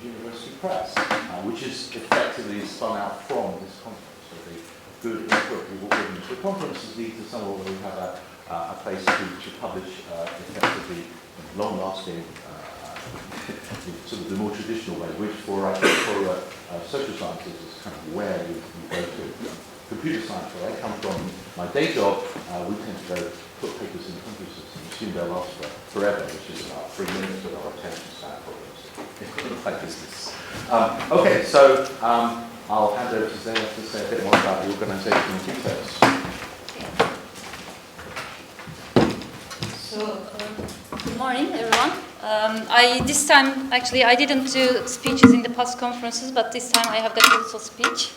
University Press, which is effectively spun out from this conference. So the good input we will give into the conferences lead to some of we have a place to publish effectively long-lasting, sort of the more traditional way, which for social sciences is kind of where you go to. Computer science, where I come from, my day job, we tend to go put papers in the computer system, assume they'll last forever, which is about 3 minutes with our attention span problems. Like business. Okay, so I'll hand over to Zaya to say a bit more about the organisation and details. So, good morning, everyone. This time, actually, I didn't do speeches in the past conferences, but this time I have got a little speech.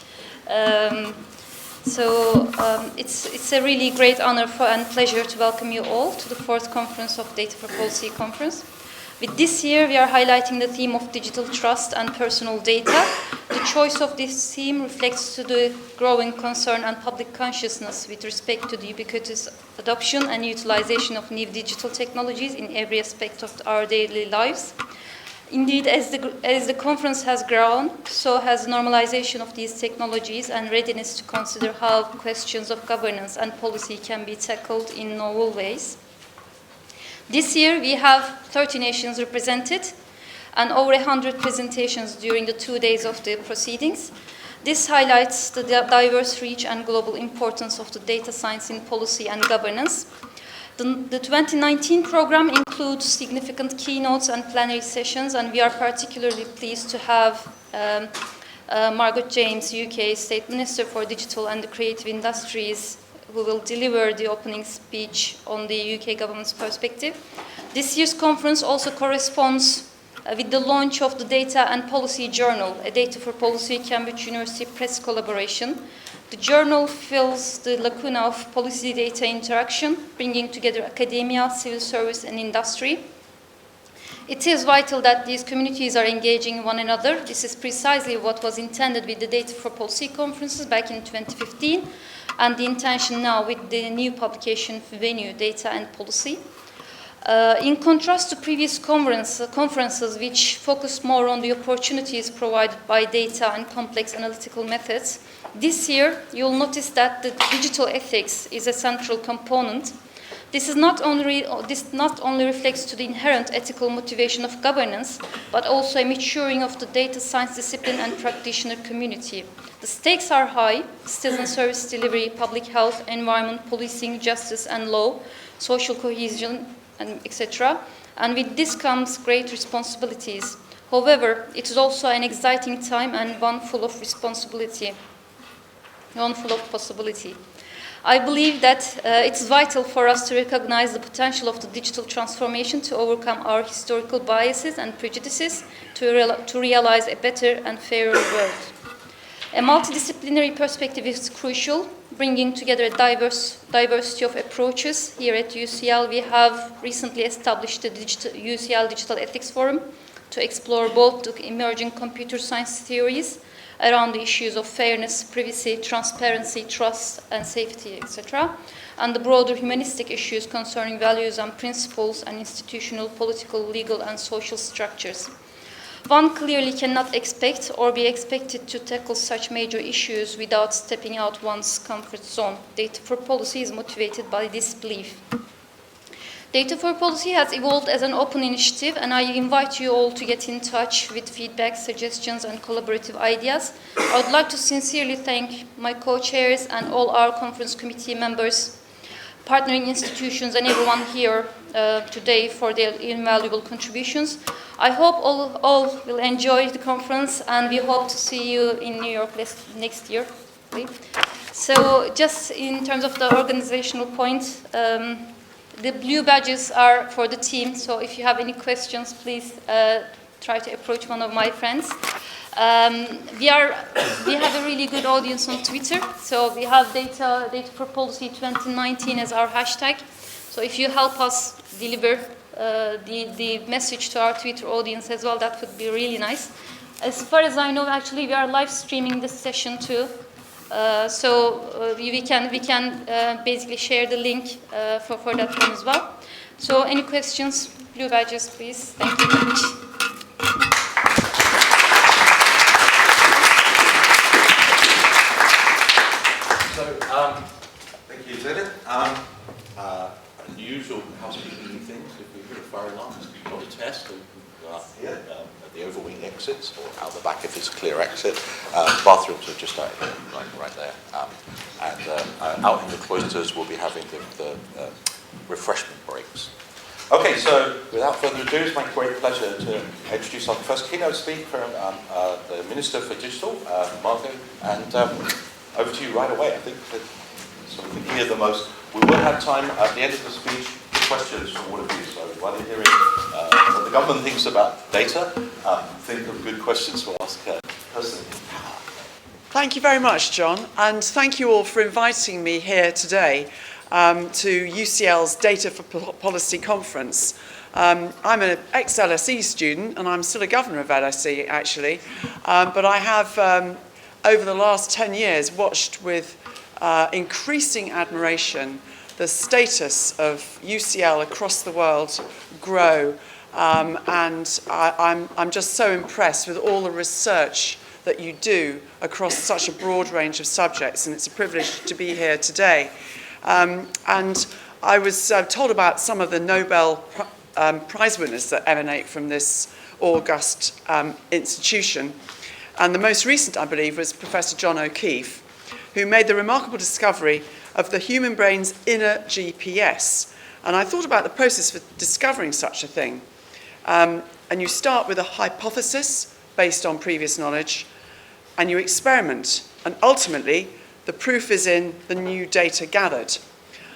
It's a really great honor and pleasure to welcome you all to the 4th conference of Data for Policy conference. With this year, we are highlighting the theme of digital trust and personal data. The choice of this theme reflects to the growing concern and public consciousness with respect to the ubiquitous adoption and utilization of new digital technologies in every aspect of our daily lives. Indeed, as the conference has grown, so has normalization of these technologies and readiness to consider how questions of governance and policy can be tackled in novel ways. This year, we have 30 nations represented and over 100 presentations during the 2 days of the proceedings. This highlights the diverse reach and global importance of the data science in policy and governance. The 2019 program includes significant keynotes and plenary sessions, and we are particularly pleased to have Margaret James, UK State Minister for Digital and the Creative Industries, who will deliver the opening speech on the UK government's perspective. This year's conference also corresponds with the launch of the Data and Policy Journal, a Data for Policy Cambridge University Press collaboration. The journal fills the lacuna of policy data interaction, bringing together academia, civil service, and industry. It is vital that these communities are engaging one another. This is precisely what was intended with the Data for Policy conferences back in 2015, and the intention now with the new publication venue, Data and Policy. In contrast to previous conferences which focused more on the opportunities provided by data and complex analytical methods, this year you'll notice that the digital ethics is a central component. This not only reflects to the inherent ethical motivation of governance, but also a maturing of the data science discipline and practitioner community. The stakes are high: citizen service delivery, public health, environment, policing, justice and law, social cohesion, and etc. And with this comes great responsibilities. However, it is also an exciting time and one full of responsibility, one full of possibility. I believe that it's vital for us to recognize the potential of the digital transformation to overcome our historical biases and prejudices to realize a better and fairer world. A multidisciplinary perspective is crucial, bringing together a diversity of approaches. Here at UCL, we have recently established the UCL Digital Ethics Forum to explore both the emerging computer science theories around the issues of fairness, privacy, transparency, trust, and safety, etc., and the broader humanistic issues concerning values and principles and institutional, political, legal, and social structures. One clearly cannot expect or be expected to tackle such major issues without stepping out one's comfort zone. Data for Policy is motivated by this belief. Data for Policy has evolved as an open initiative, and I invite you all to get in touch with feedback, suggestions, and collaborative ideas. I would like to sincerely thank my co-chairs and all our conference committee members, partnering institutions, and everyone here today for their invaluable contributions. I hope all will enjoy the conference, and we hope to see you in New York next year. So just in terms of the organizational point, the blue badges are for the team, so if you have any questions, please try to approach one of my friends. We have a really good audience on Twitter, so we have Data for Policy 2019 as our hashtag. So if you help us deliver the message to our Twitter audience as well, that would be really nice. As far as I know, actually, we are live streaming this session too. We can basically share the link for that one as well. So any questions, blue badges, please. Thank you very much. test. Here, at the overwing exits, or out the back if it's a clear exit. Bathrooms are just out here, right there. And out in the cloisters, we'll be having the refreshment breaks. Okay, so without further ado, it's my great pleasure to introduce our first keynote speaker, the Minister for Digital, Marco, and over to you right away. I think that, so we can hear the most. We will have time at the end of the speech for questions from all of you. So while you're hearing what the government thinks about data, think of good questions to ask person in power. Thank you very much, John, and thank you all for inviting me here today to UCL's Data for Policy conference. I'm an ex-LSE student, and I'm still a governor of LSE, actually. But I have, over the last 10 years, watched with increasing admiration the status of UCL across the world grow. And I'm just so impressed with all the research that you do across such a broad range of subjects, and it's a privilege to be here today. And I was told about some of the Nobel Prize winners that emanate from this august institution. And the most recent, I believe, was Professor John O'Keefe, who made the remarkable discovery of the human brain's inner GPS. And I thought about the process for discovering such a thing. And you start with a hypothesis based on previous knowledge, and you experiment. And ultimately, the proof is in the new data gathered.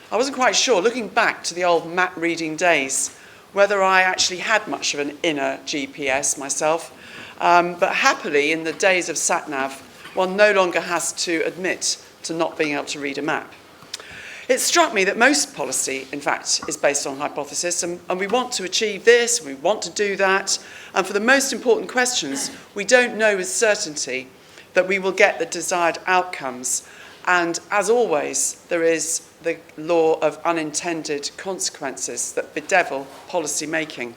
I wasn't quite sure, looking back to the old map reading days, whether I actually had much of an inner GPS myself. But happily, in the days of sat-nav, one no longer has to admit to not being able to read a map. It struck me that most policy, in fact, is based on hypothesis, and we want to achieve this, we want to do that, and for the most important questions, we don't know with certainty that we will get the desired outcomes. And as always, there is the law of unintended consequences that bedevil policy making.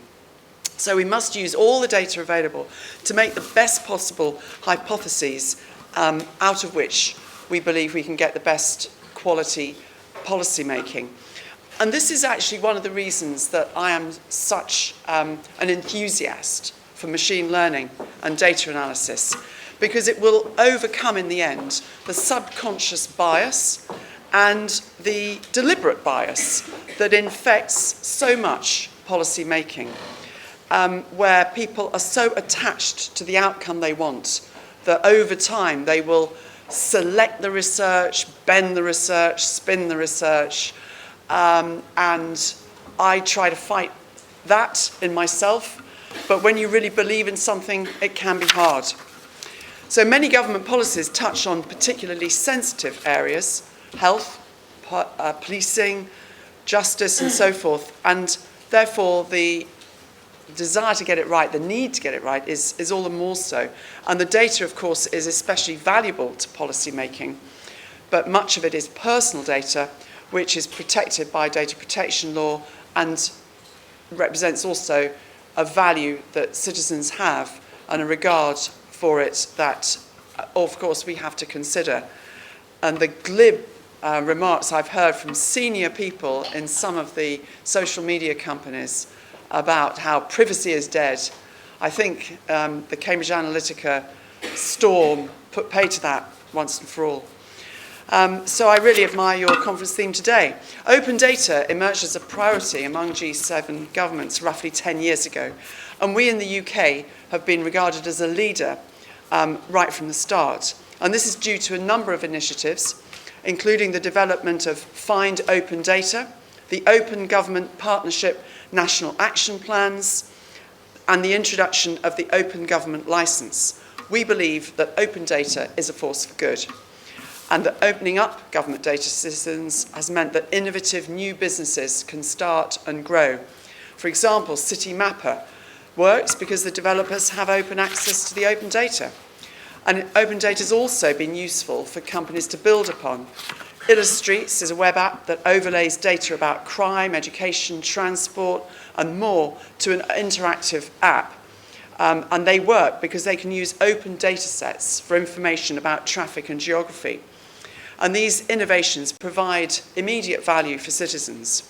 So we must use all the data available to make the best possible hypotheses out of which we believe we can get the best quality policy making. And this is actually one of the reasons that I am such an enthusiast for machine learning and data analysis, because it will overcome in the end the subconscious bias and the deliberate bias that infects so much policy making, where people are so attached to the outcome they want that over time they will select the research, bend the research, spin the research, and I try to fight that in myself. But when you really believe in something, it can be hard. So many government policies touch on particularly sensitive areas, health, policing, justice, and so forth, and therefore the desire to get it right, the need to get it right, is all the more so. And the data, of course, is especially valuable to policy making, but much of it is personal data, which is protected by data protection law and represents also a value that citizens have and a regard for it that, of course, we have to consider. And the glib remarks I've heard from senior people in some of the social media companies about how privacy is dead, I think the Cambridge Analytica storm put pay to that once and for all. So I really admire your conference theme today. Open data emerged as a priority among G7 governments roughly 10 years ago, and we in the UK have been regarded as a leader right from the start. And this is due to a number of initiatives, including the development of Find Open Data, the Open Government Partnership National Action Plans, and the introduction of the Open Government Licence. We believe that open data is a force for good, and that opening up government data systems has meant that innovative new businesses can start and grow. For example, City Mapper works because the developers have open access to the open data. And open data has also been useful for companies to build upon. Illustreets is a web app that overlays data about crime, education, transport, and more to an interactive app. And they work because they can use open data sets for information about traffic and geography. And these innovations provide immediate value for citizens.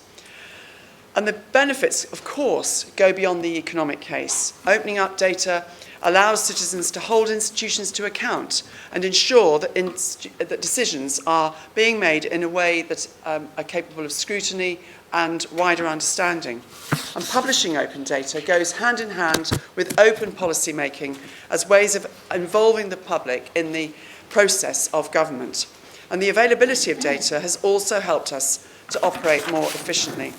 And the benefits, of course, go beyond the economic case. Opening up data allows citizens to hold institutions to account and ensure that, that decisions are being made in a way that are capable of scrutiny and wider understanding. And publishing open data goes hand in hand with open policy making as ways of involving the public in the process of government. And the availability of data has also helped us to operate more efficiently.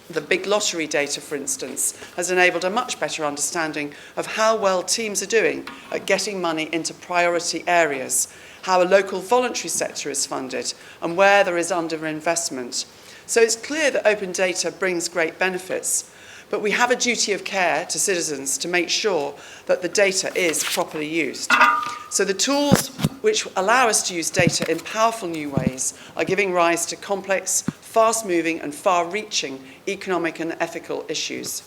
The big lottery data, for instance, has enabled a much better understanding of how well teams are doing at getting money into priority areas, how a local voluntary sector is funded, and where there is underinvestment. So it's clear that open data brings great benefits, but we have a duty of care to citizens to make sure that the data is properly used. So the tools which allow us to use data in powerful new ways are giving rise to complex, fast-moving and far-reaching economic and ethical issues.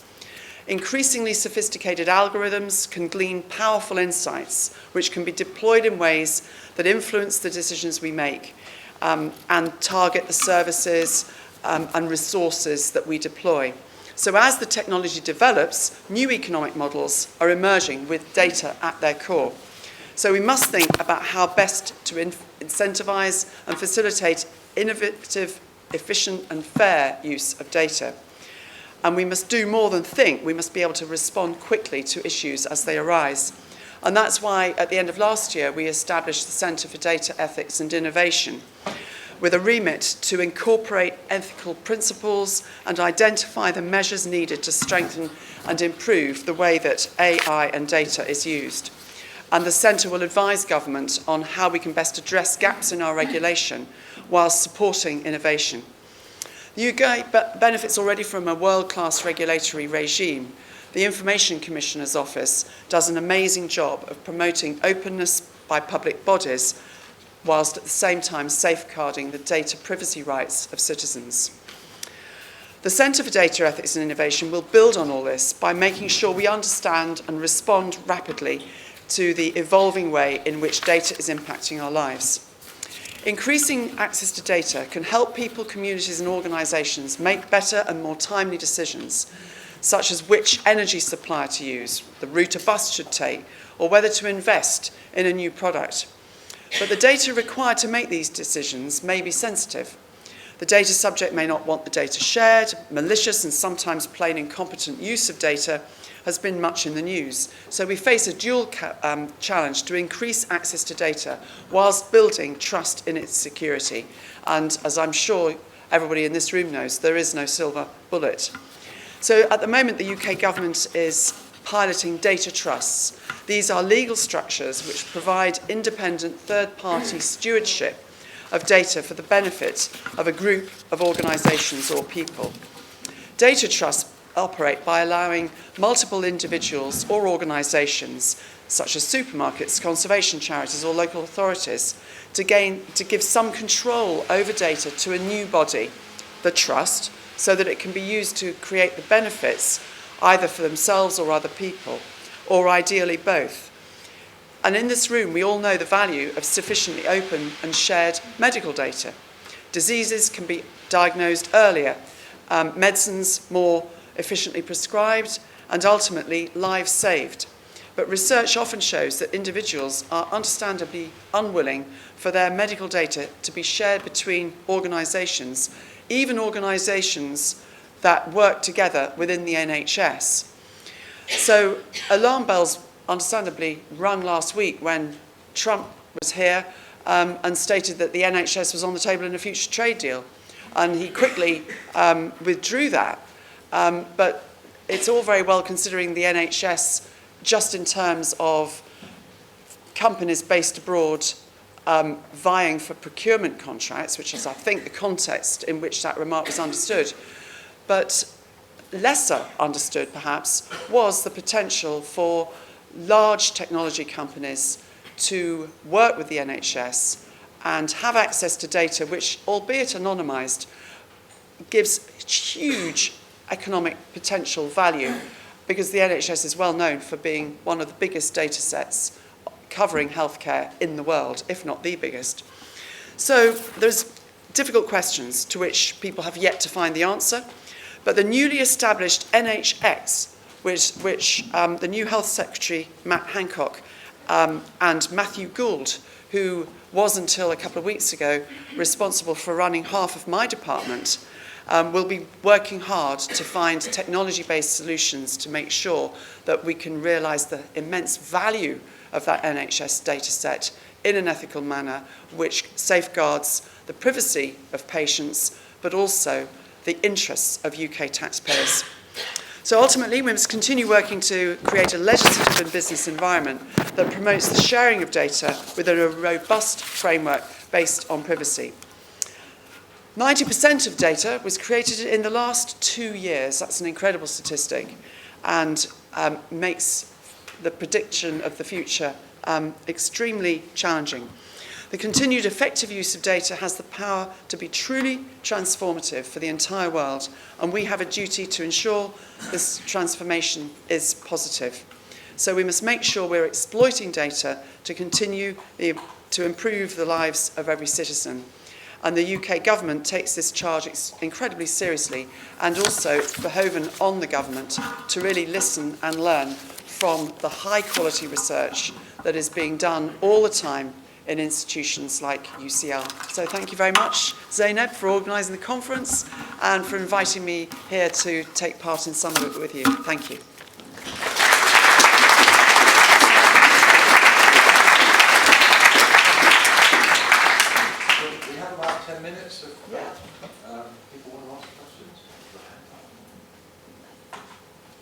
Increasingly sophisticated algorithms can glean powerful insights which can be deployed in ways that influence the decisions we make and target the services and resources that we deploy. So as the technology develops, new economic models are emerging with data at their core. So we must think about how best to incentivize and facilitate innovative, efficient and fair use of data. And we must do more than think. We must be able to respond quickly to issues as they arise. And that's why at the end of last year we established the Centre for Data Ethics and Innovation with a remit to incorporate ethical principles and identify the measures needed to strengthen and improve the way that AI and data is used. And the Centre will advise government on how we can best address gaps in our regulation whilst supporting innovation. The UK benefits already from a world-class regulatory regime. The Information Commissioner's Office does an amazing job of promoting openness by public bodies whilst at the same time safeguarding the data privacy rights of citizens. The Centre for Data Ethics and Innovation will build on all this by making sure we understand and respond rapidly to the evolving way in which data is impacting our lives. Increasing access to data can help people, communities and organisations make better and more timely decisions, such as which energy supplier to use, the route a bus should take, or whether to invest in a new product. But the data required to make these decisions may be sensitive. The data subject may not want the data shared. Malicious and sometimes plain incompetent use of data has been much in the news. So we face a dual challenge to increase access to data whilst building trust in its security. And as I'm sure everybody in this room knows, there is no silver bullet. So at the moment, the UK government is piloting data trusts. These are legal structures which provide independent third-party stewardship of data for the benefit of a group of organisations or people. Data trusts operate by allowing multiple individuals or organisations, such as supermarkets, conservation charities or local authorities, to give some control over data to a new body, the trust, so that it can be used to create the benefits either for themselves or other people, or ideally both. And in this room, we all know the value of sufficiently open and shared medical data. Diseases can be diagnosed earlier, medicines more efficiently prescribed, and ultimately lives saved. But research often shows that individuals are understandably unwilling for their medical data to be shared between organisations, even organisations that work together within the NHS. So alarm bells understandably rung last week when Trump was here and stated that the NHS was on the table in a future trade deal. And he quickly withdrew that. But it's all very well considering the NHS just in terms of companies based abroad vying for procurement contracts, which is, I think, the context in which that remark was understood. But lesser understood, perhaps, was the potential for large technology companies to work with the NHS and have access to data which, albeit anonymised, gives huge economic potential value, because the NHS is well known for being one of the biggest data sets covering healthcare in the world, if not the biggest. So there's difficult questions to which people have yet to find the answer. But the newly established NHS, which the new Health Secretary, Matt Hancock, and Matthew Gould, who was until a couple of weeks ago responsible for running half of my department, will be working hard to find technology-based solutions to make sure that we can realise the immense value of that NHS data set in an ethical manner which safeguards the privacy of patients but also the interests of UK taxpayers. So ultimately, we must continue working to create a legislative and business environment that promotes the sharing of data within a robust framework based on privacy. 90% of data was created in the last 2 years. That's an incredible statistic and makes the prediction of the future extremely challenging. The continued effective use of data has the power to be truly transformative for the entire world, and we have a duty to ensure this transformation is positive. So we must make sure we're exploiting data to continue to improve the lives of every citizen. And the UK government takes this charge incredibly seriously, and also it's behoven on the government to really listen and learn from the high quality research that is being done all the time in institutions like UCL. So thank you very much, Zainab, for organising the conference and for inviting me here to take part in some of it with you. Thank you. We have about 10 minutes of people want to ask questions.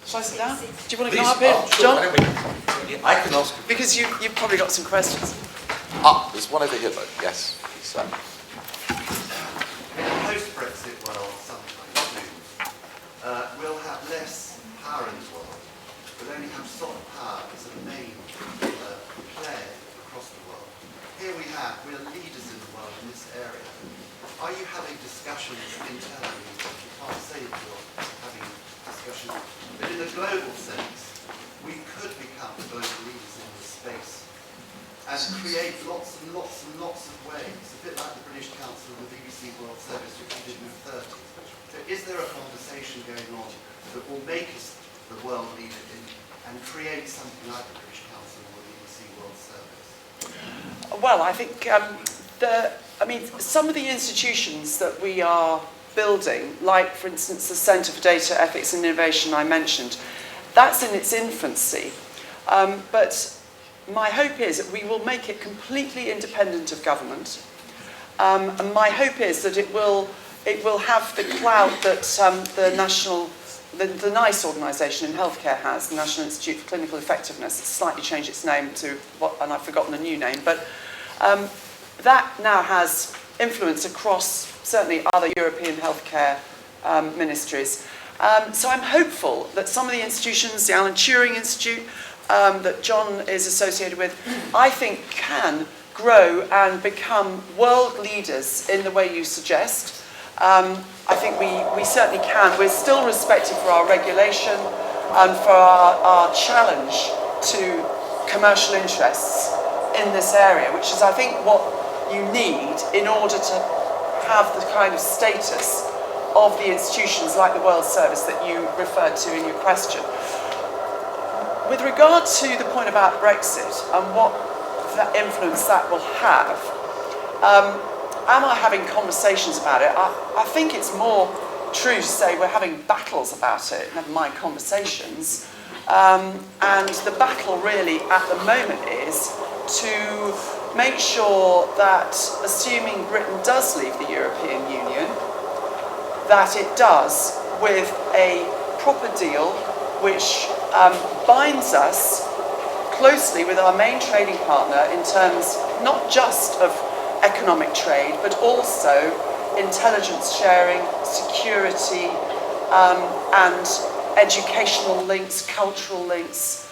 Shall I sit down? Do you want to Please. come up here, Oh, sure. John? I can ask. Because you've probably got some questions. There's one over here, though. Yes, please. In a post-Brexit world, sometime soon, we'll have less power in the world. We'll only have soft power as a main player across the world. Here we're leaders in the world in this area. Are you having discussions internally? You can't say if you're having discussions, but in a global sense, we could become global leaders in this space and create lots and lots and lots of ways, a bit like the British Council and the BBC World Service, which we did in the 30s. So is there a conversation going on that will make us the world leader and create something like the British Council or the BBC World Service? Well, I think some of the institutions that we are building, like, for instance, the Centre for Data Ethics and Innovation I mentioned, that's in its infancy. But my hope is that we will make it completely independent of government. And my hope is that it will have the clout that the NICE organisation in healthcare has, the National Institute for Clinical Effectiveness. It's slightly changed its name to and I've forgotten the new name, but that now has influence across certainly other European healthcare ministries. So I'm hopeful that some of the institutions, the Alan Turing Institute, that John is associated with, I think can grow and become world leaders in the way you suggest. I think we certainly can. We're still respected for our regulation and for our challenge to commercial interests in this area, which is, I think, what you need in order to have the kind of status of the institutions like the World Service that you referred to in your question. With regard to the point about Brexit and what that influence that will have, am I having conversations about it? I think it's more true to say we're having battles about it, never mind conversations. And the battle really at the moment is to make sure that, assuming Britain does leave the European Union, that it does with a proper deal which binds us closely with our main trading partner in terms not just of economic trade, but also intelligence sharing, security, and educational links, cultural links.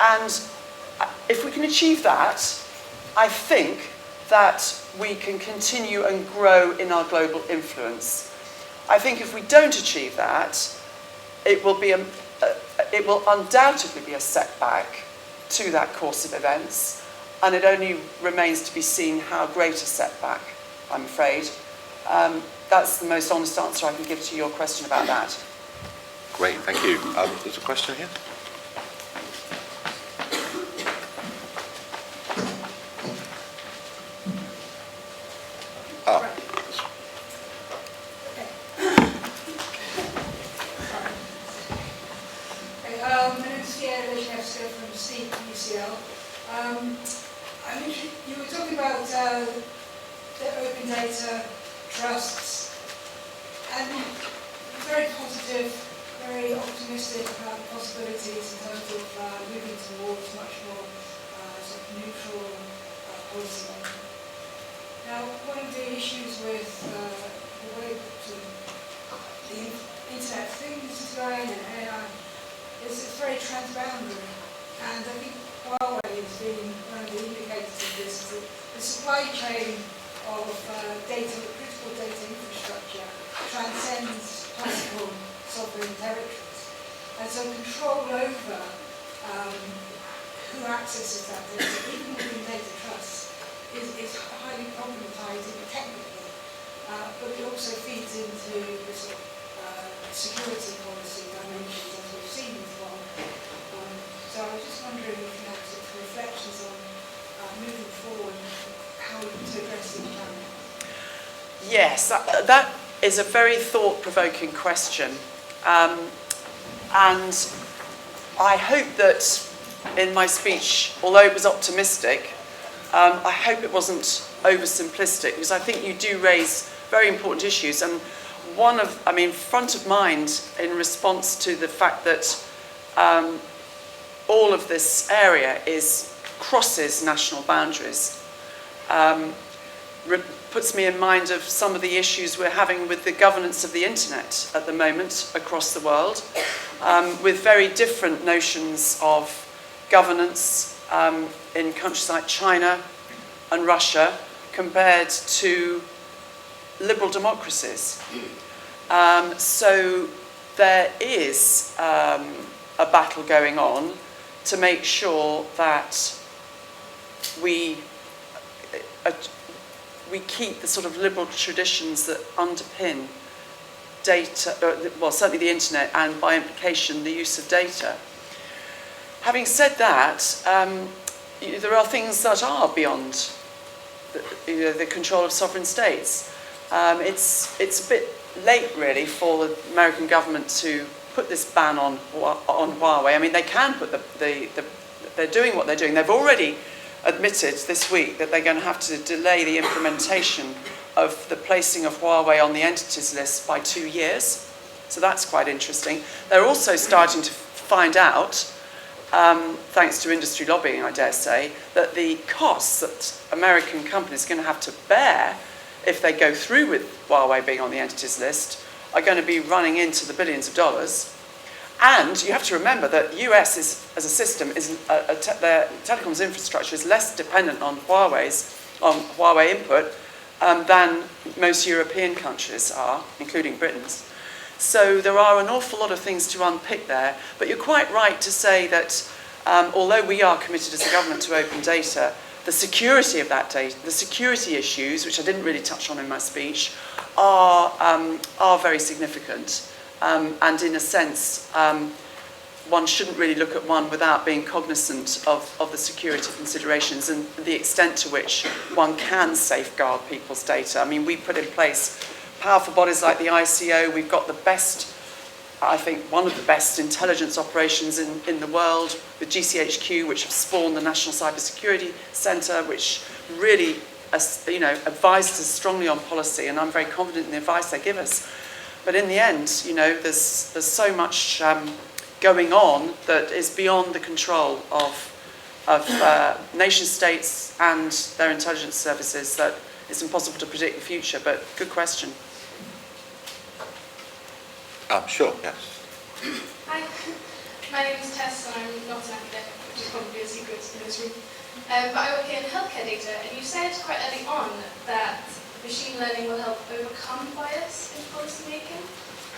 And if we can achieve that, I think that we can continue and grow in our global influence. I think if we don't achieve that, it will undoubtedly be a setback to that course of events, and it only remains to be seen how great a setback, I'm afraid. that's the most honest answer I can give to your question about that. Great, thank you. There's a question here. Ah, My name is Fiona from Steve UCL. You were talking about the open data trusts, and very positive, very optimistic about the possibilities in terms of moving towards much more sort of neutral policy making. Now, one of the issues with the way the Internet of Things is going and AI is it's very transboundary, and I think Huawei has been one of the indicators of this. The supply chain of critical data infrastructure transcends possible sovereign territories, and so control over who accesses that data, even within data trusts, is highly problematized technically, but it also feeds into the sort of security policy dimensions as we've seen with Huawei. So I was just wondering if you have sort of reflections on moving forward, how to address these challenges. Yes, that is a very thought-provoking question. And I hope that in my speech, although it was optimistic, I hope it wasn't oversimplistic, because I think you do raise very important issues. And front of mind in response to the fact that all of this area crosses national boundaries, puts me in mind of some of the issues we're having with the governance of the internet at the moment across the world, with very different notions of governance in countries like China and Russia compared to liberal democracies. So there is a battle going on to make sure that we keep the sort of liberal traditions that underpin data, well, certainly the internet, and by implication the use of data. Having said that, there are things that are beyond the control of sovereign states. It's a bit late, really, for the American government to put this ban on Huawei. I mean, they can put they're doing what they're doing. They've already admitted this week that they're going to have to delay the implementation of the placing of Huawei on the entities list by 2 years. So that's quite interesting. They're also starting to find out, thanks to industry lobbying, I dare say, that the costs that American companies are going to have to bear if they go through with Huawei being on the entities list are going to be running into the billions of dollars. And you have to remember that US as a system, their telecoms infrastructure is less dependent on Huawei input than most European countries are, including Britain's. So there are an awful lot of things to unpick there. But you're quite right to say that although we are committed as a government to open data, the security of that data, the security issues, which I didn't really touch on in my speech, are very significant. And in a sense, one shouldn't really look at one without being cognizant of the security considerations and the extent to which one can safeguard people's data. I mean, we put in place powerful bodies like the ICO. We've got the best, I think, one of the best intelligence operations in the world, with GCHQ, which have spawned the National Cybersecurity Centre, which really, advises us strongly on policy, and I'm very confident in the advice they give us. But in the end, there's so much going on that is beyond the control of nation states and their intelligence services that it's impossible to predict the future. But good question. Sure, yes. Hi, my name is Tess and I'm not an academic, which is probably a secret in this room. But I work in healthcare data, and you said quite early on that machine learning will help overcome bias in policy making.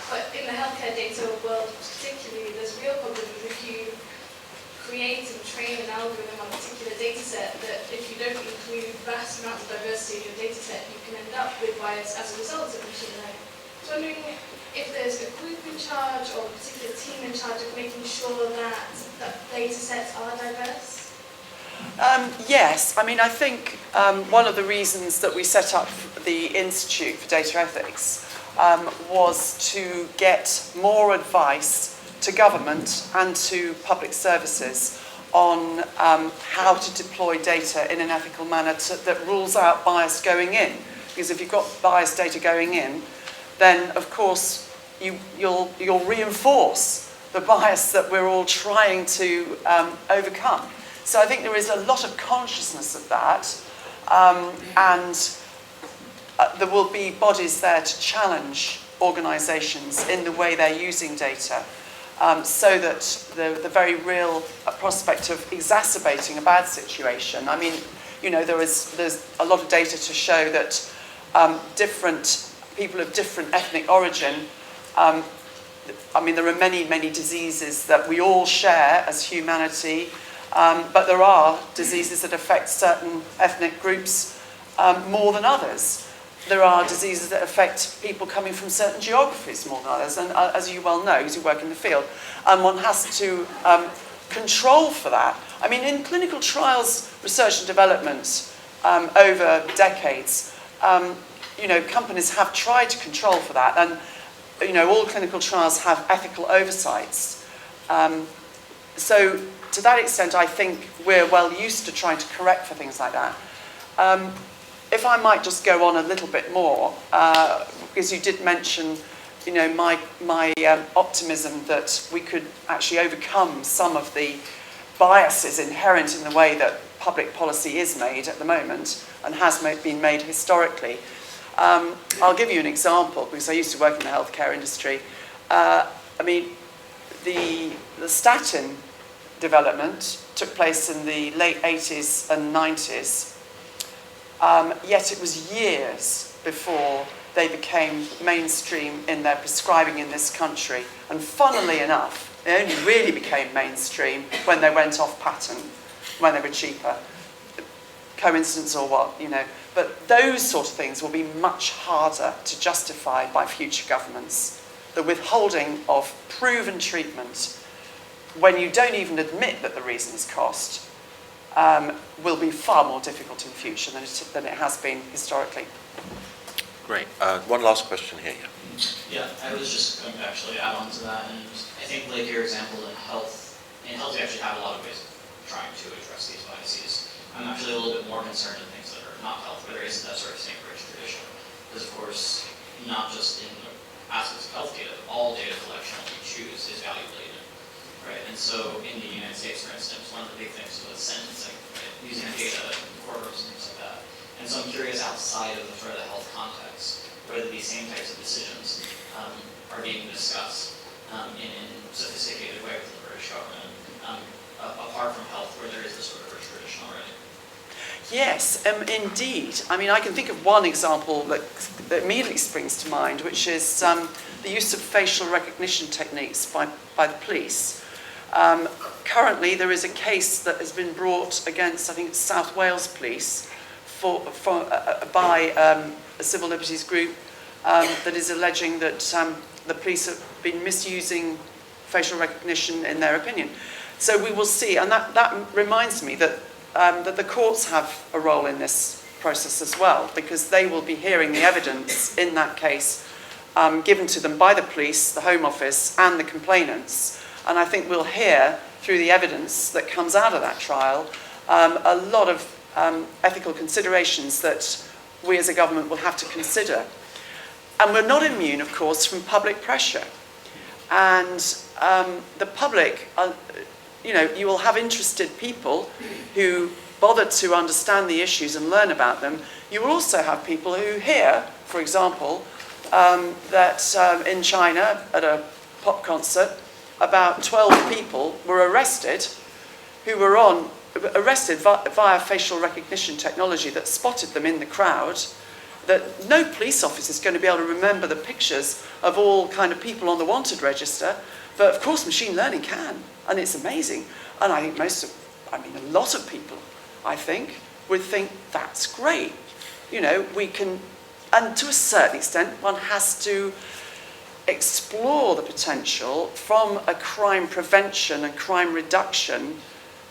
But in the healthcare data world particularly, there's real problems if you create and train an algorithm on a particular data set, that if you don't include vast amounts of diversity in your data set, you can end up with bias as a result of machine learning. So I'm wondering if there's a group in charge or a particular team in charge of making sure that data sets are diverse? Yes, I mean, I think one of the reasons that we set up the Institute for Data Ethics was to get more advice to government and to public services on how to deploy data in an ethical manner that rules out bias going in. Because if you've got biased data going in, then of course you'll reinforce the bias that we're all trying to overcome. So I think there is a lot of consciousness of that, and there will be bodies there to challenge organisations in the way they're using data, so that the very real prospect of exacerbating a bad situation. I mean, you know, there's a lot of data to show that different people of different ethnic origin, I mean, there are many, many diseases that we all share as humanity, but there are diseases that affect certain ethnic groups more than others. There are diseases that affect people coming from certain geographies more than others, and as you well know, because you work in the field, one has to control for that. I mean, in clinical trials, research and development over decades, you know, companies have tried to control for that, and you know, all clinical trials have ethical oversights. So to that extent, I think we're well used to trying to correct for things like that. If I might just go on a little bit more, because you did mention, you know, my optimism that we could actually overcome some of the biases inherent in the way that public policy is made at the moment and has been made historically. I'll give you an example, because I used to work in the healthcare industry. I mean, the statin development took place in the late 80s and 90s, yet it was years before they became mainstream in their prescribing in this country. And funnily enough, they only really became mainstream when they went off patent, when they were cheaper. Coincidence or what, you know. But those sort of things will be much harder to justify by future governments. The withholding of proven treatment, when you don't even admit that the reason is cost, will be far more difficult in future than it has been historically. Great. One last question here. Yeah, I was just going to actually add on to that, and I think like your example in health we actually have a lot of ways of trying to address these biases. I'm actually a little bit more concerned in things that are not health, where there isn't that sort of same rich tradition. Because of course, not just in the aspects of health data, but all data collection that we choose is value laden, right? And so in the United States, for instance, one of the big things was sentencing, right? Using data in courtrooms and things like that. And so I'm curious, outside of the sort of health context, whether these same types of decisions are being discussed in a sophisticated way within the British government, apart from health, where there is this sort of rich tradition already. Yes, indeed. I mean, I can think of one example that immediately springs to mind, which is the use of facial recognition techniques by the police. Currently, there is a case that has been brought against, I think it's South Wales Police, by a civil liberties group that is alleging that the police have been misusing facial recognition in their opinion. So we will see, and that reminds me that the courts have a role in this process as well, because they will be hearing the evidence in that case given to them by the police, the Home Office, and the complainants. And I think we'll hear, through the evidence that comes out of that trial, a lot of ethical considerations that we as a government will have to consider. And we're not immune, of course, from public pressure. And the public, you know, you will have interested people who bother to understand the issues and learn about them. You will also have people who hear, for example, that in China, at a pop concert, about 12 people were arrested who were arrested via facial recognition technology that spotted them in the crowd, that no police officer is going to be able to remember the pictures of all kind of people on the wanted register, but of course machine learning can, and it's amazing. And I think I mean, a lot of people, I think, would think that's great. You know, we can, and to a certain extent, one has to explore the potential from a crime prevention and crime reduction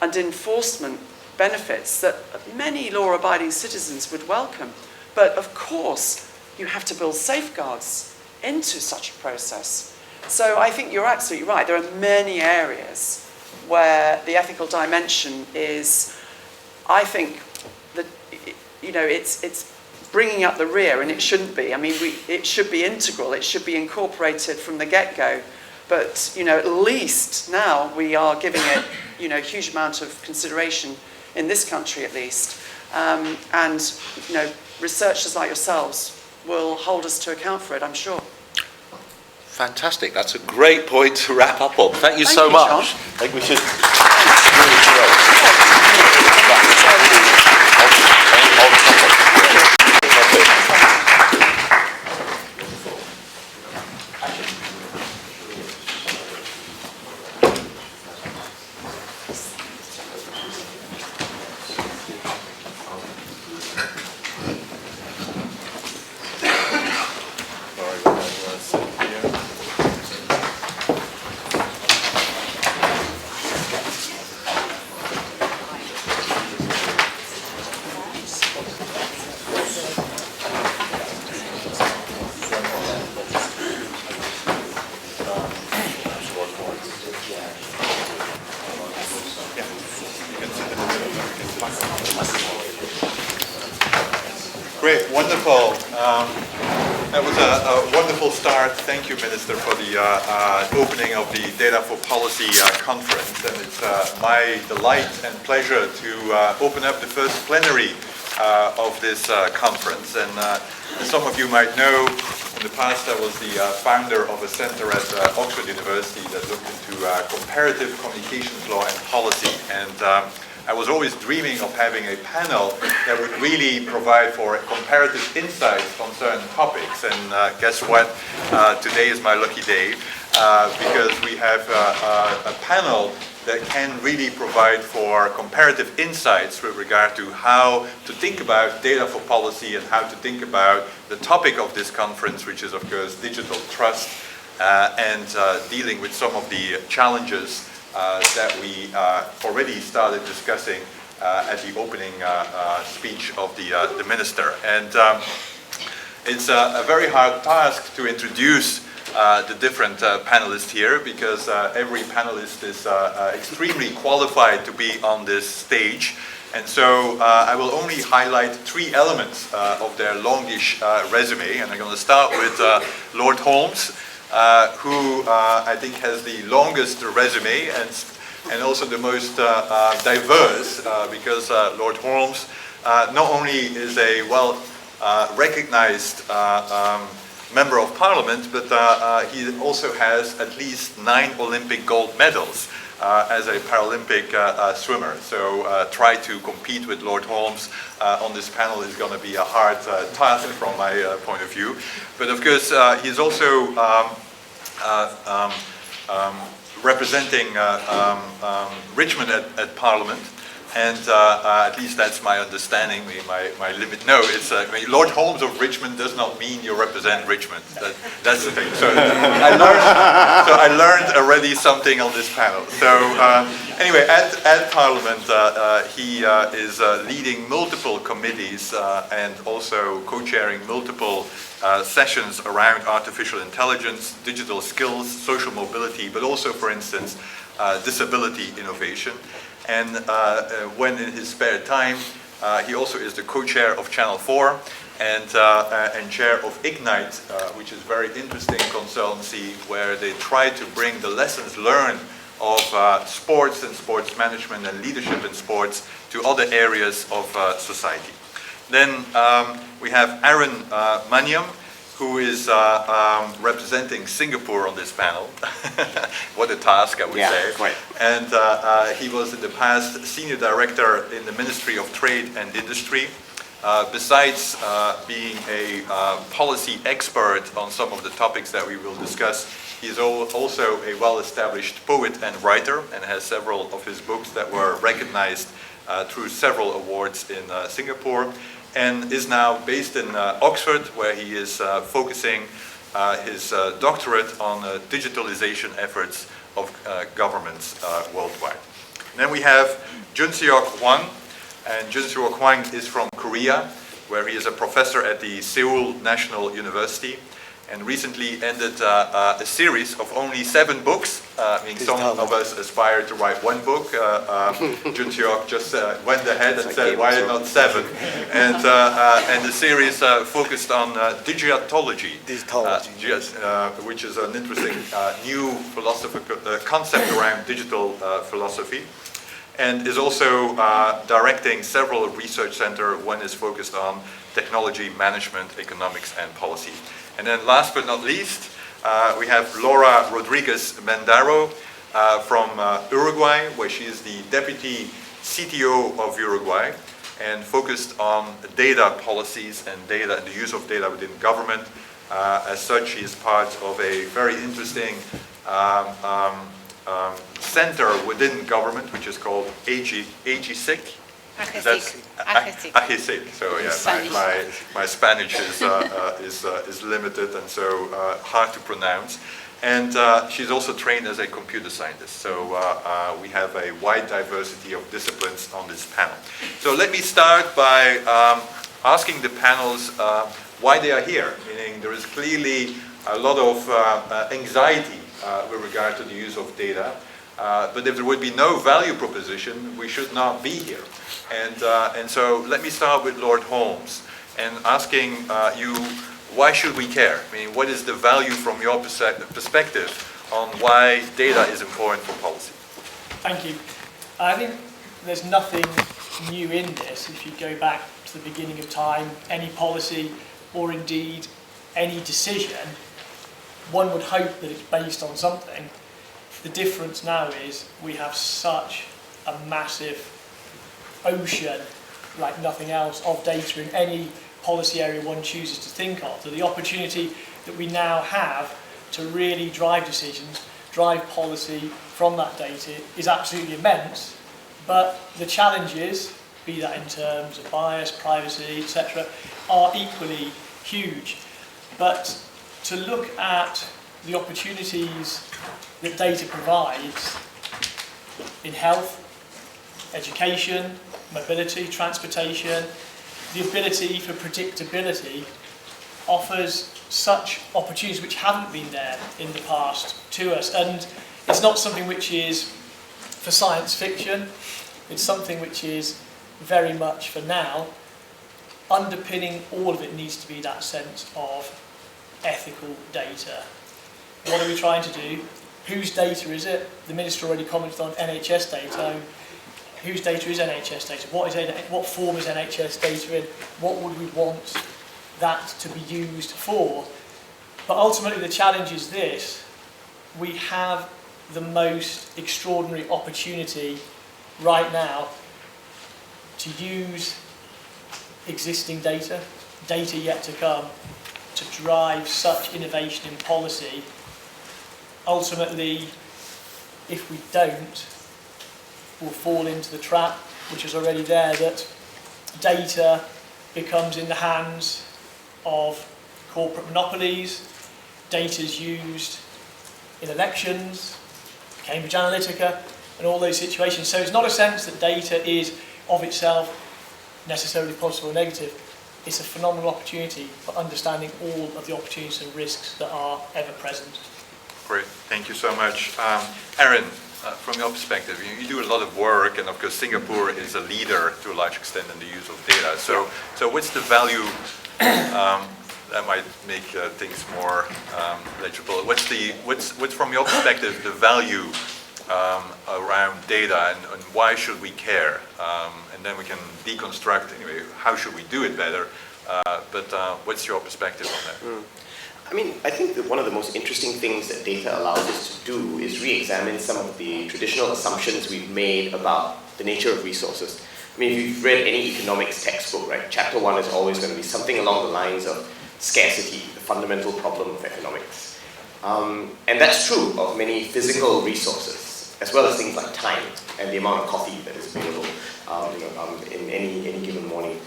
and enforcement benefits that many law-abiding citizens would welcome. But of course, you have to build safeguards into such a process. So I think you're absolutely right. There are many areas where the ethical dimension is, I think, that, you know, it's bringing up the rear, and it shouldn't be. I mean, it should be integral. It should be incorporated from the get-go. But, you know, at least now we are giving it, you know, a huge amount of consideration in this country, at least. And, you know, researchers like yourselves will hold us to account for it, I'm sure. Fantastic. That's a great point to wrap up on. Thank you so much. John. I think we should... Great, wonderful. That was a wonderful start. Thank you, Minister, for the opening of the Data for Policy conference. And it's my delight and pleasure to open up the first plenary of this conference. And as some of you might know, in the past I was the founder of a center at Oxford University that looked into comparative communications law and policy. And I was always dreaming of having a panel that would really provide for comparative insights on certain topics. And guess what? Today is my lucky day because we have a panel that can really provide for comparative insights with regard to how to think about data for policy and how to think about the topic of this conference, which is, of course, digital trust and dealing with some of the challenges that we already started discussing at the opening speech of the minister. And it's a very hard task to introduce the different panelists here because every panelist is extremely qualified to be on this stage. And so I will only highlight 3 elements of their longish resume. And I'm going to start with Lord Holmes, who I think has the longest resume and also the most diverse because Lord Holmes not only is a well-recognized member of Parliament, but he also has at least 9 Olympic gold medals as a Paralympic swimmer. So try to compete with Lord Holmes on this panel is going to be a hard task from my point of view. But of course, he's also representing Richmond at Parliament. And at least that's my understanding, my limit. No, it's Lord Holmes of Richmond does not mean you represent Richmond. That's the thing. So I learned already something on this panel. So anyway, at Parliament, he is leading multiple committees and also co-chairing multiple sessions around artificial intelligence, digital skills, social mobility, but also, for instance, disability innovation. And when in his spare time, he also is the co-chair of Channel 4 and chair of Ignite, which is a very interesting consultancy where they try to bring the lessons learned of sports and sports management and leadership in sports to other areas of society. Then we have Aaron Maniam, who is representing Singapore on this panel. What a task, I would say. Right. And he was in the past Senior Director in the Ministry of Trade and Industry. besides being a policy expert on some of the topics that we will discuss, he is also a well-established poet and writer, and has several of his books that were recognized through several awards in Singapore, and is now based in Oxford, where he is focusing his doctorate on digitalization efforts of governments worldwide. And then we have Junseok Hwang, and Junseok Hwang is from Korea, where he is a professor at the Seoul National University, and recently ended a series of only 7 books. I mean, some of us aspire to write 1 book. Junseok just went ahead and said, why not 7? And the series focused on digitology, which is an interesting new philosophical concept around digital philosophy, and is also directing several research centers. One is focused on technology, management, economics, and policy. And then last but not least, we have Laura Rodriguez Mendaro from Uruguay, where she is the Deputy CTO of Uruguay, and focused on data policies and data, the use of data within government. As such, she is part of a very interesting center within government, which is called AGSIC. AGSIC. So yeah, my Spanish is limited and so hard to pronounce. And she's also trained as a computer scientist. So we have a wide diversity of disciplines on this panel. So let me start by asking the panels why they are here. Meaning there is clearly a lot of anxiety with regard to the use of data. But if there would be no value proposition, we should not be here. And so let me start with Lord Holmes and asking you, why should we care? I mean, what is the value from your perspective on why data is important for policy? Thank you. I think there's nothing new in this. If you go back to the beginning of time, any policy or indeed any decision, one would hope that it's based on something. The difference now is we have such a massive ocean, like nothing else, of data in any policy area one chooses to think of. So the opportunity that we now have to really drive decisions, drive policy from that data is absolutely immense. But the challenges, be that in terms of bias, privacy, etc., are equally huge. But to look at the opportunities that data provides in health, education, mobility, transportation, the ability for predictability offers such opportunities which haven't been there in the past to us. And it's not something which is for science fiction, it's something which is very much for now. Underpinning all of it needs to be that sense of ethical data. What are we trying to do? Whose data is it? The Minister already commented on NHS data. Whose data is NHS data? What form is NHS data in? What would we want that to be used for? But ultimately the challenge is this. We have the most extraordinary opportunity right now to use existing data, data yet to come, to drive such innovation in policy. Ultimately, if we don't, we'll fall into the trap, which is already there, that data becomes in the hands of corporate monopolies, data is used in elections, Cambridge Analytica, and all those situations. So it's not a sense that data is of itself necessarily positive or negative. It's a phenomenal opportunity for understanding all of the opportunities and risks that are ever present. Great, thank you so much. Aaron, from your perspective, you do a lot of work, and of course Singapore is a leader to a large extent in the use of data. So what's the value, that might make things more legible, what's from your perspective the value around data, and why should we care? And then we can deconstruct, anyway, how should we do it better? But what's your perspective on that? I mean, I think that one of the most interesting things that data allows us to do is re-examine some of the traditional assumptions we've made about the nature of resources. I mean, if you've read any economics textbook, right, chapter 1 is always going to be something along the lines of scarcity, the fundamental problem of economics. And that's true of many physical resources, as well as things like time and the amount of coffee that is available in any given morning.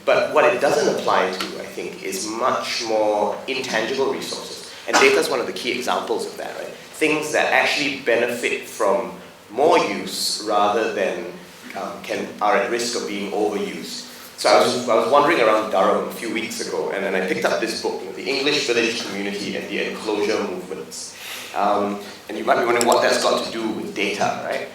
But what it doesn't apply to, I think, is much more intangible resources. And data is one of the key examples of that, right? Things that actually benefit from more use rather than are at risk of being overused. So I was wandering around Durham a few weeks ago, and I picked up this book, The English Village Community and the Enclosure Movements. And you might be wondering what that's got to do with data, right?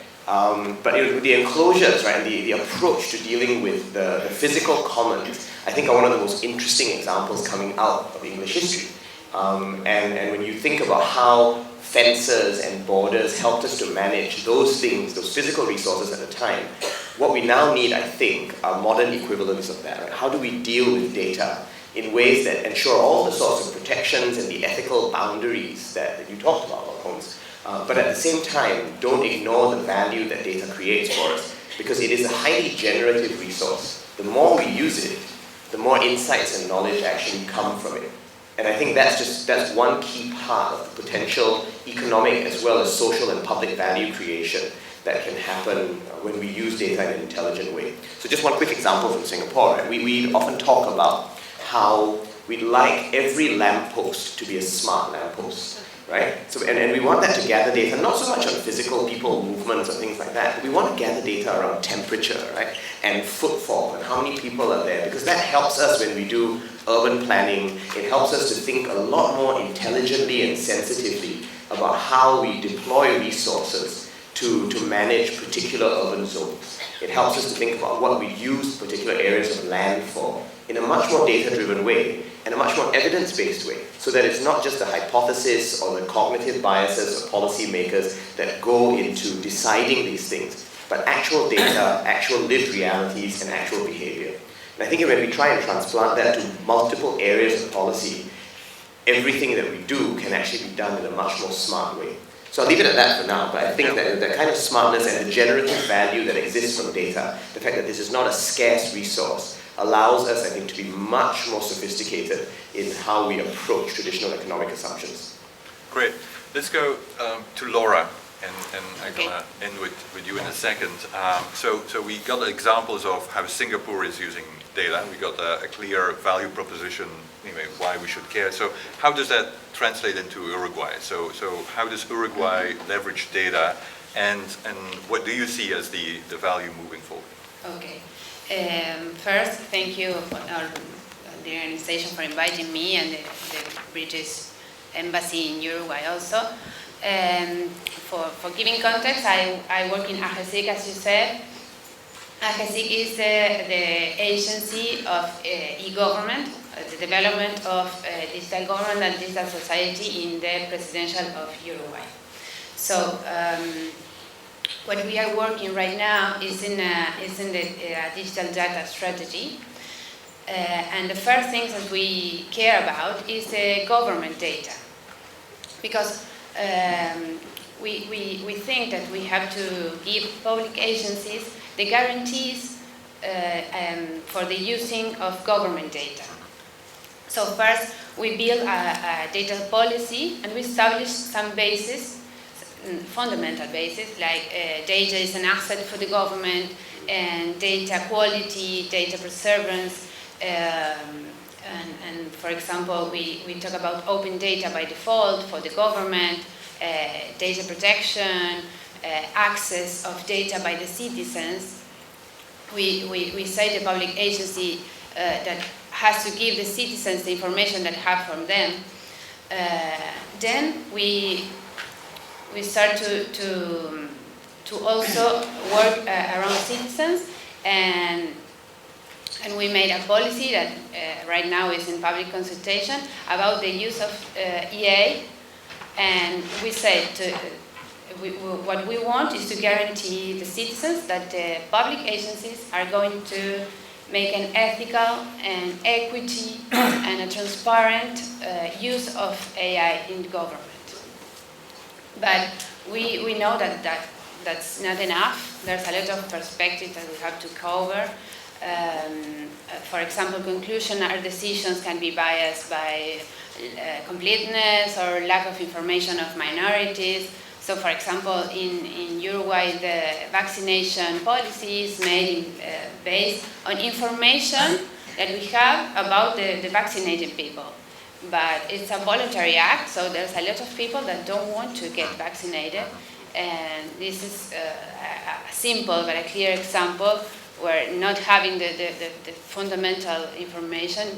But the enclosures, right, and the approach to dealing with the physical commons, I think are one of the most interesting examples coming out of English history. And when you think about how fences and borders helped us to manage those things, those physical resources at the time, what we now need, I think, are modern equivalents of that. Right? How do we deal with data in ways that ensure all the sorts of protections and the ethical boundaries that you talked about, Holmes, but at the same time, don't ignore the value that data creates for us, because it is a highly generative resource. The more we use it, the more insights and knowledge actually come from it. And I think that's one key part of the potential economic as well as social and public value creation that can happen when we use data in an intelligent way. So just one quick example from Singapore. Right? We often talk about how we'd like every lamppost to be a smart lamppost, right? So, and we want that to gather data, not so much on physical people movements or things like that, but we want to gather data around temperature, right? And footfall, and how many people are there, because that helps us when we do urban planning. It helps us to think a lot more intelligently and sensitively about how we deploy resources to manage particular urban zones. It helps us to think about what we use particular areas of land for in a much more data-driven way and a much more evidence-based way, so that it's not just the hypothesis or the cognitive biases of policymakers that go into deciding these things, but actual data, actual lived realities, and actual behavior. And I think when we try and transplant that to multiple areas of policy, everything that we do can actually be done in a much more smart way. So I'll leave it at that for now, but I think that the kind of smartness and the generative value that exists from data, the fact that this is not a scarce resource, allows us, I think, to be much more sophisticated in how we approach traditional economic assumptions. Great. Let's go to Laura, and I'm going to end with you in a second. So we got examples of how Singapore is using data. We got a clear value proposition, anyway, why we should care. So how does that translate into Uruguay? So how does Uruguay leverage data, and what do you see as the value moving forward? Okay. First, thank you for the organization for inviting me, and the British Embassy in Uruguay also. For giving context, I work in AGESIC, as you said. AGESIC is the agency of e-government, the development of digital government and digital society in the presidential of Uruguay. So what we are working right now is in the digital data strategy. And the first things that we care about is government data. Because we think that we have to give public agencies the guarantees for the using of government data. So first, we build a data policy, and we establish some bases, fundamental basis, like data is an asset for the government, and data quality, data preservance, and for example, we talk about open data by default for the government, data protection, access of data by the citizens. We say the public agency that has to give the citizens the information that have from them. Then we start to also work around citizens, and we made a policy that right now is in public consultation about the use of EA, and we said what we want is to guarantee the citizens that the public agencies are going to make an ethical and equity and a transparent use of AI in government. But we know that that's not enough. There's a lot of perspectives that we have to cover. For example, conclusion or decisions can be biased by completeness or lack of information of minorities. So, for example, in Uruguay, the vaccination policy is made based on information that we have about the vaccinated people. But it's a voluntary act, so there's a lot of people that don't want to get vaccinated. And this is a simple but a clear example where not having the fundamental information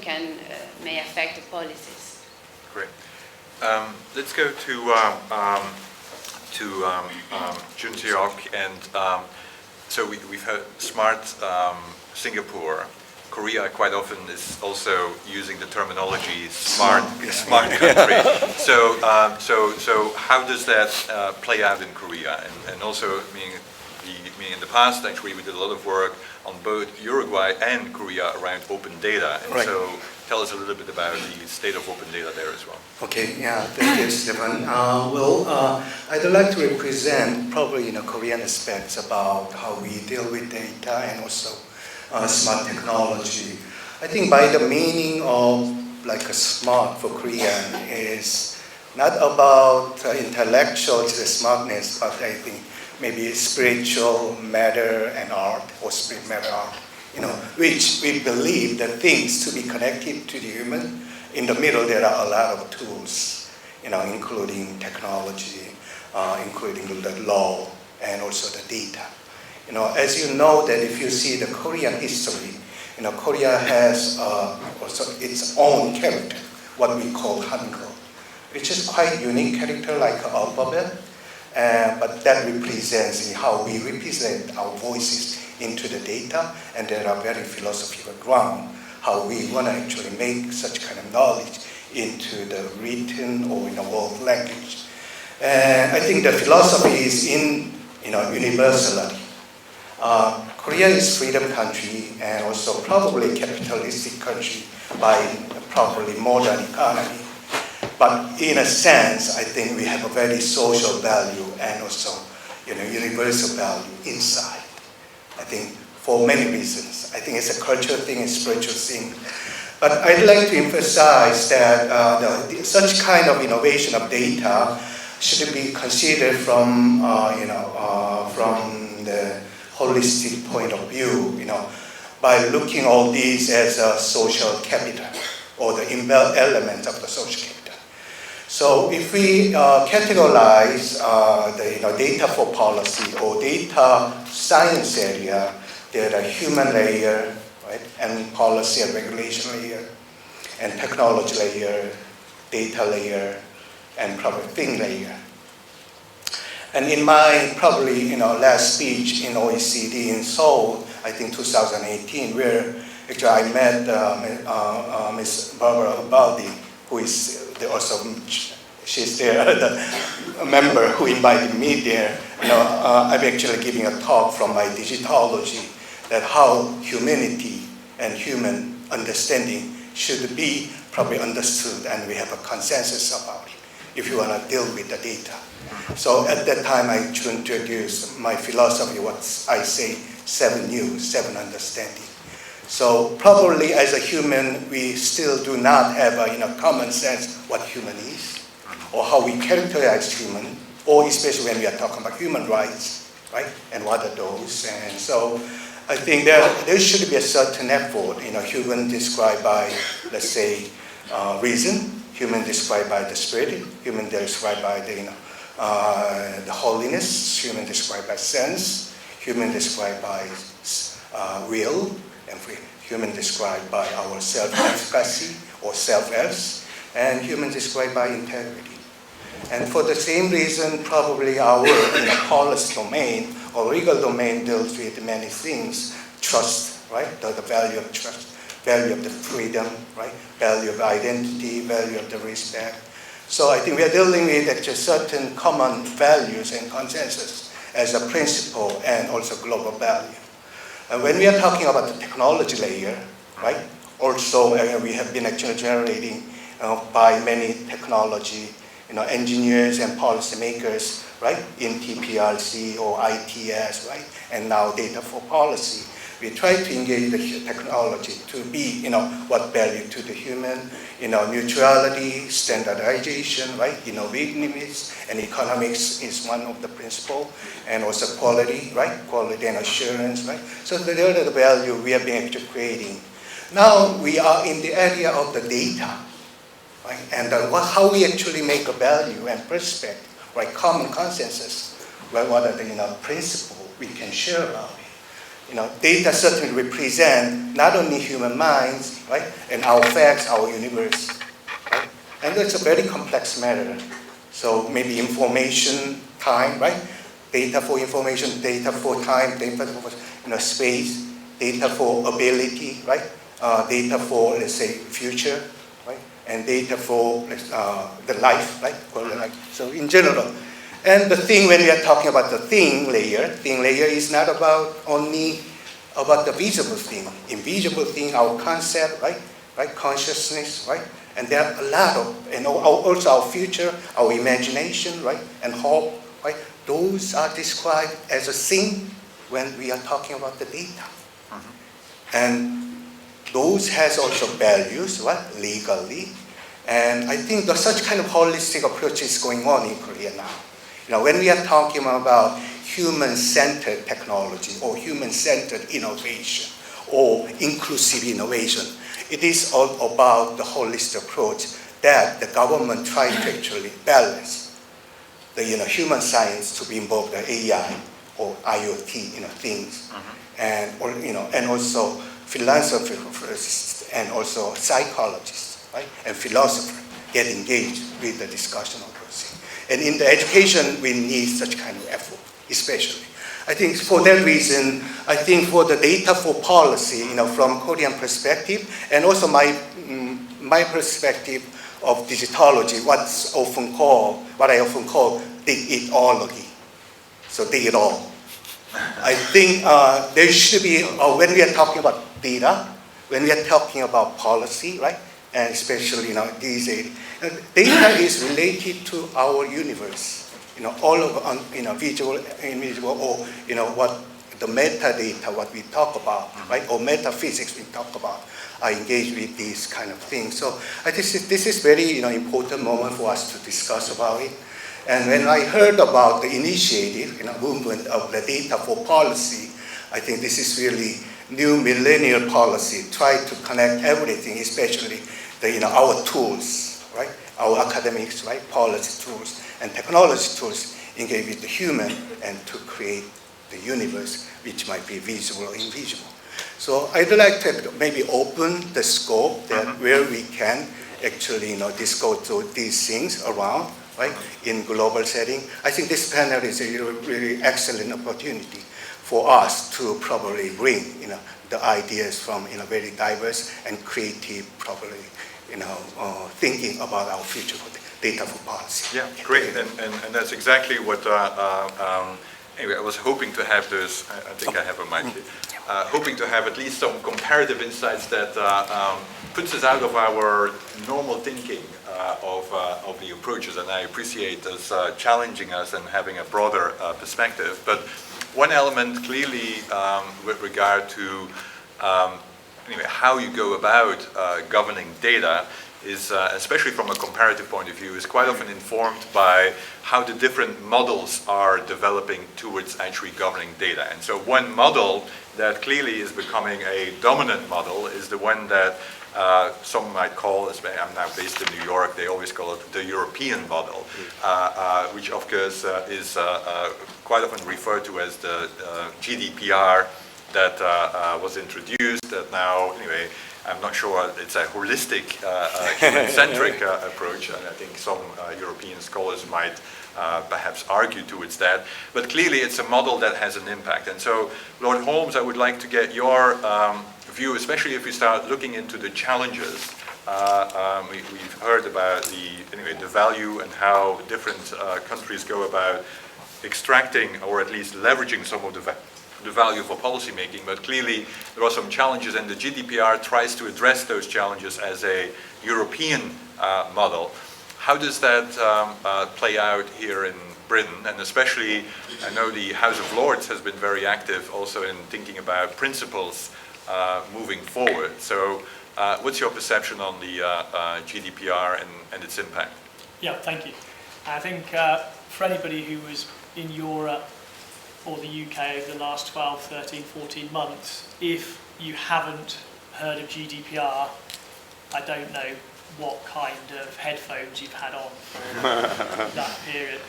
may affect the policies. Great. Let's go to Jun Seok, and so we've heard smart Singapore. Korea quite often is also using the terminology smart country. So how does that play out in Korea? And also, in the past, actually, we did a lot of work on both Uruguay and Korea around open data. And so tell us a little bit about the state of open data there as well. Okay, yeah, thank you, Stefan. I'd like to represent probably Korean aspects about how we deal with data and also smart technology. I think by the meaning of like a smart for Korean is not about intellectual smartness, but I think maybe spiritual matter and art, or spirit matter art, which we believe that things to be connected to the human. In the middle, there are a lot of tools, including technology, including the law, and also the data. As you know, that if you see the Korean history, Korea has also its own character, what we call Hangul, which is quite unique character like an alphabet, but that represents how we represent our voices into the data, and there are very philosophical ground how we want to actually make such kind of knowledge into the written or in a world language. And I think the philosophy is in universality. Korea is freedom country and also probably capitalistic country by probably modern economy. But in a sense, I think we have a very social value and also universal value inside. I think for many reasons. I think it's a cultural thing, a spiritual thing. But I'd like to emphasize that such kind of innovation of data should be considered from the holistic point of view, by looking all these as a social capital or the inbuilt element of the social capital. So if we categorize the data for policy or data science area, there are human layer, right, and policy and regulation layer, and technology layer, data layer, and probably thing layer. And in my probably last speech in OECD in Seoul, I think 2018, where actually I met Ms. Barbara Ubaldi, who is she's there, the member who invited me there. I'm actually giving a talk from my digitology that how humanity and human understanding should be probably understood, and we have a consensus about it if you want to deal with the data. So at that time, I introduced my philosophy, what I say, 7 understanding. So probably as a human, we still do not have a common sense what human is, or how we characterize human, or especially when we are talking about human rights, right? And what are those? And so I think there should be a certain effort, human described by, let's say, reason, human described by the spirit, human described by the holiness, human described by sense, human described by will, and human described by our self-efficacy or self-else, and human described by integrity. And for the same reason, probably our policy domain or legal domain deals with many things. Trust, right? The value of trust, value of the freedom, right? Value of identity, value of the respect. So I think we are dealing with actually certain common values and consensus as a principle and also global value. And when we are talking about the technology layer, right? Also, we have been actually generating by many technology engineers and policymakers, right, in TPRC or ITS, right, and now data for policy. We try to engage the technology to be, what value to the human, neutrality, standardization, right, innovativeness, and economics is one of the principles, and also quality, right, quality and assurance, right. So there are the value we have been actually creating. Now we are in the area of the data, right, and how we actually make a value and perspective, right, common consensus, right, what are the principles we can share about it. Data certainly represent not only human minds, right, and our facts, our universe, right? And it's a very complex matter. So maybe information, time, right? Data for information, data for time, data for space, data for ability, right? Data for, let's say, future, right? And data for the life, right? So in general. And the thing, when we are talking about the thing layer is not only about the visible thing. Invisible thing, our concept, right? Consciousness, right? And there are a lot of, and also our future, our imagination, right? And hope, right? Those are described as a thing when we are talking about the data. And those has also values, right? Legally. And I think such kind of holistic approach is going on in Korea now. When we are talking about human-centered technology or human-centered innovation or inclusive innovation, it is all about the holistic approach that the government tries to actually balance the human science to be involved in AI or IoT things, and also philanthropists and also psychologists, right, and philosophers get engaged with the discussion of those things. And in the education, we need such kind of effort, especially. I think for that reason, I think for the data for policy, from Korean perspective, and also my perspective of digitology, what I often call dig-it-ology. So dig it all. I think there should be, when we are talking about data, when we are talking about policy, right, and especially these days, data is related to our universe. All of visual, invisible, or what the metadata, what we talk about, right, or metaphysics we talk about, are engaged with these kind of things. So I think this is very important moment for us to discuss about it. And when I heard about the initiative, movement of the data for policy, I think this is really new millennial policy. Try to connect everything, especially our tools, right? Our academics, right? Policy tools and technology tools engage with the human and to create the universe, which might be visible or invisible. So I'd like to maybe open the scope that where we can actually discuss these things around, right, in global setting. I think this panel is a really excellent opportunity for us to probably bring the ideas from very diverse and creative, probably thinking about our future for the data for policy. Yeah, great, and that's exactly what. Anyway, I was hoping to have those. I think I have a mic here. Hoping to have at least some comparative insights that puts us out of our normal thinking of the approaches, and I appreciate us challenging us and having a broader perspective. But one element clearly with regard to anyway, how you go about governing data is, especially from a comparative point of view, is quite often informed by how the different models are developing towards actually governing data. And so one model that clearly is becoming a dominant model is the one that some might call, I'm now based in New York, they always call it the European model, which of course is quite often referred to as the GDPR that was introduced, that now, anyway, I'm not sure it's a holistic, human-centric approach, and I think some European scholars might perhaps argue towards that. But clearly it's a model that has an impact. And so, Lord Holmes, I would like to get your view, especially if we start looking into the challenges. We've heard about the value and how different countries go about extracting or at least leveraging some of the value for policy making, but clearly there are some challenges, and the GDPR tries to address those challenges as a European model. How does that play out here in Britain? And especially, I know the House of Lords has been very active also in thinking about principles moving forward. So what's your perception on the GDPR and its impact? Yeah, thank you. I think for anybody who was in Europe or the UK over the last 12, 13, 14 months, if you haven't heard of GDPR, I don't know what kind of headphones you've had on for that period.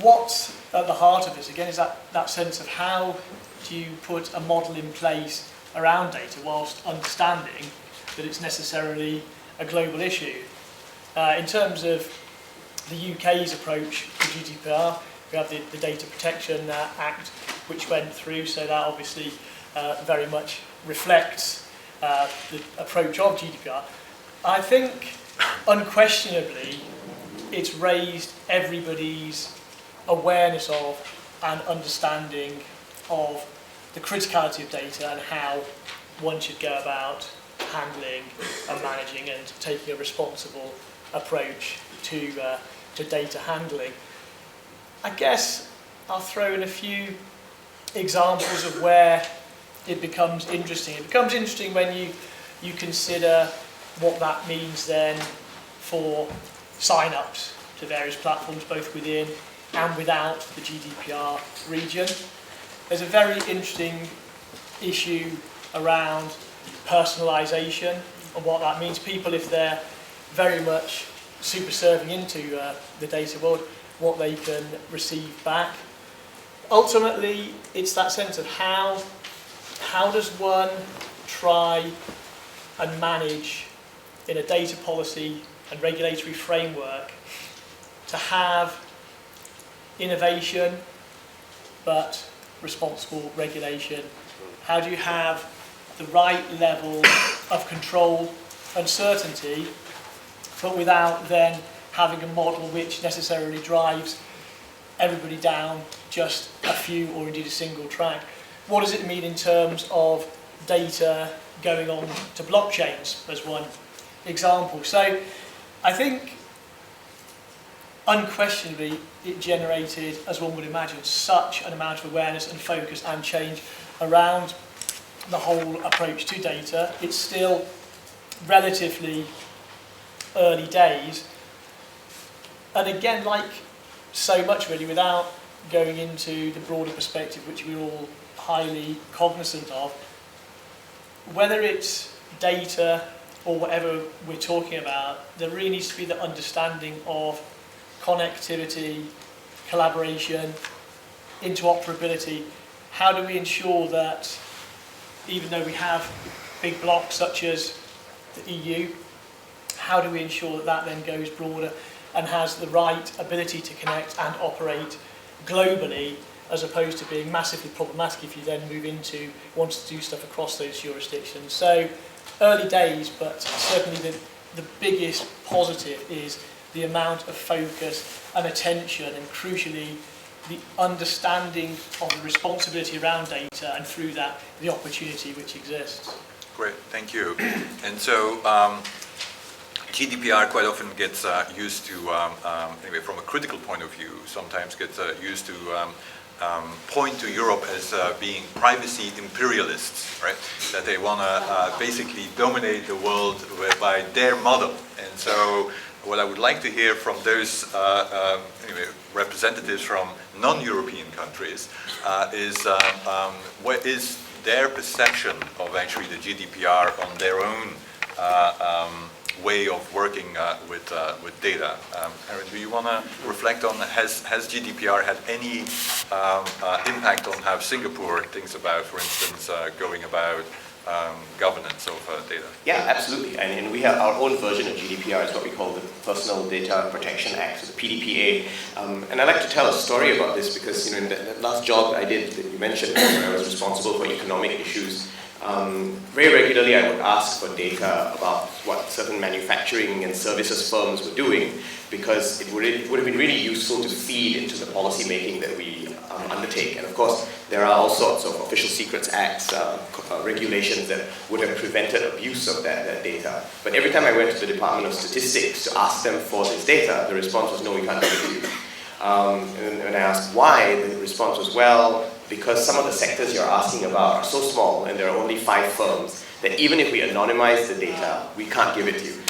What's at the heart of this, again, is that sense of how do you put a model in place around data whilst understanding that it's necessarily a global issue. In terms of the UK's approach to GDPR, we have the Data Protection Act, which went through, so that obviously very much reflects the approach of GDPR. I think, unquestionably, it's raised everybody's awareness of and understanding of the criticality of data and how one should go about handling and managing and taking a responsible approach to data handling. I guess I'll throw in a few examples of where it becomes interesting. It becomes interesting when you consider what that means then for sign-ups to various platforms, both within and without the GDPR region. There's a very interesting issue around personalisation and what that means. People, if they're very much super serving into the data world, what they can receive back. Ultimately, it's that sense of how does one try and manage in a data policy and regulatory framework to have innovation but responsible regulation? How do you have the right level of control and certainty, but without then having a model which necessarily drives everybody down just a few or indeed a single track? What does it mean in terms of data going on to blockchains as one example? So I think unquestionably it generated, as one would imagine, such an amount of awareness and focus and change around the whole approach to data. It's still relatively early days. And again, like so much really, without going into the broader perspective, which we're all highly cognizant of, whether it's data or whatever we're talking about, there really needs to be the understanding of connectivity, collaboration, interoperability. How do we ensure that, even though we have big blocks such as the EU, how do we ensure that then goes broader and has the right ability to connect and operate globally, as opposed to being massively problematic if you then move into wanting to do stuff across those jurisdictions? So early days, but certainly the biggest positive is the amount of focus and attention, and crucially the understanding of the responsibility around data, and through that the opportunity which exists. Great, thank you. And so GDPR quite often gets used to, anyway, from a critical point of view, sometimes gets used to point to Europe as being privacy imperialists, right? That they want to basically dominate the world by their model. And so what I would like to hear from those anyway, representatives from non-European countries is what is their perception of actually the GDPR on their own way of working with data. Aaron, do you want to reflect on, has GDPR had any impact on how Singapore thinks about, for instance, going about governance of data? Yeah, absolutely. And we have our own version of GDPR. It's what we call the Personal Data Protection Act, so the PDPA. And I like to tell a story about this because, in the last job I did that you mentioned, where I was responsible for economic issues, very regularly I would ask for data about what certain manufacturing and services firms were doing, because it would have been really useful to feed into the policy making that we undertake. And of course, there are all sorts of Official Secrets Acts, regulations that would have prevented abuse of that data. But every time I went to the Department of Statistics to ask them for this data, the response was, no, we can't give it to you. And when I asked why, the response was, well, because some of the sectors you're asking about are so small and there are only 5 firms that even if we anonymize the data, we can't give it to you.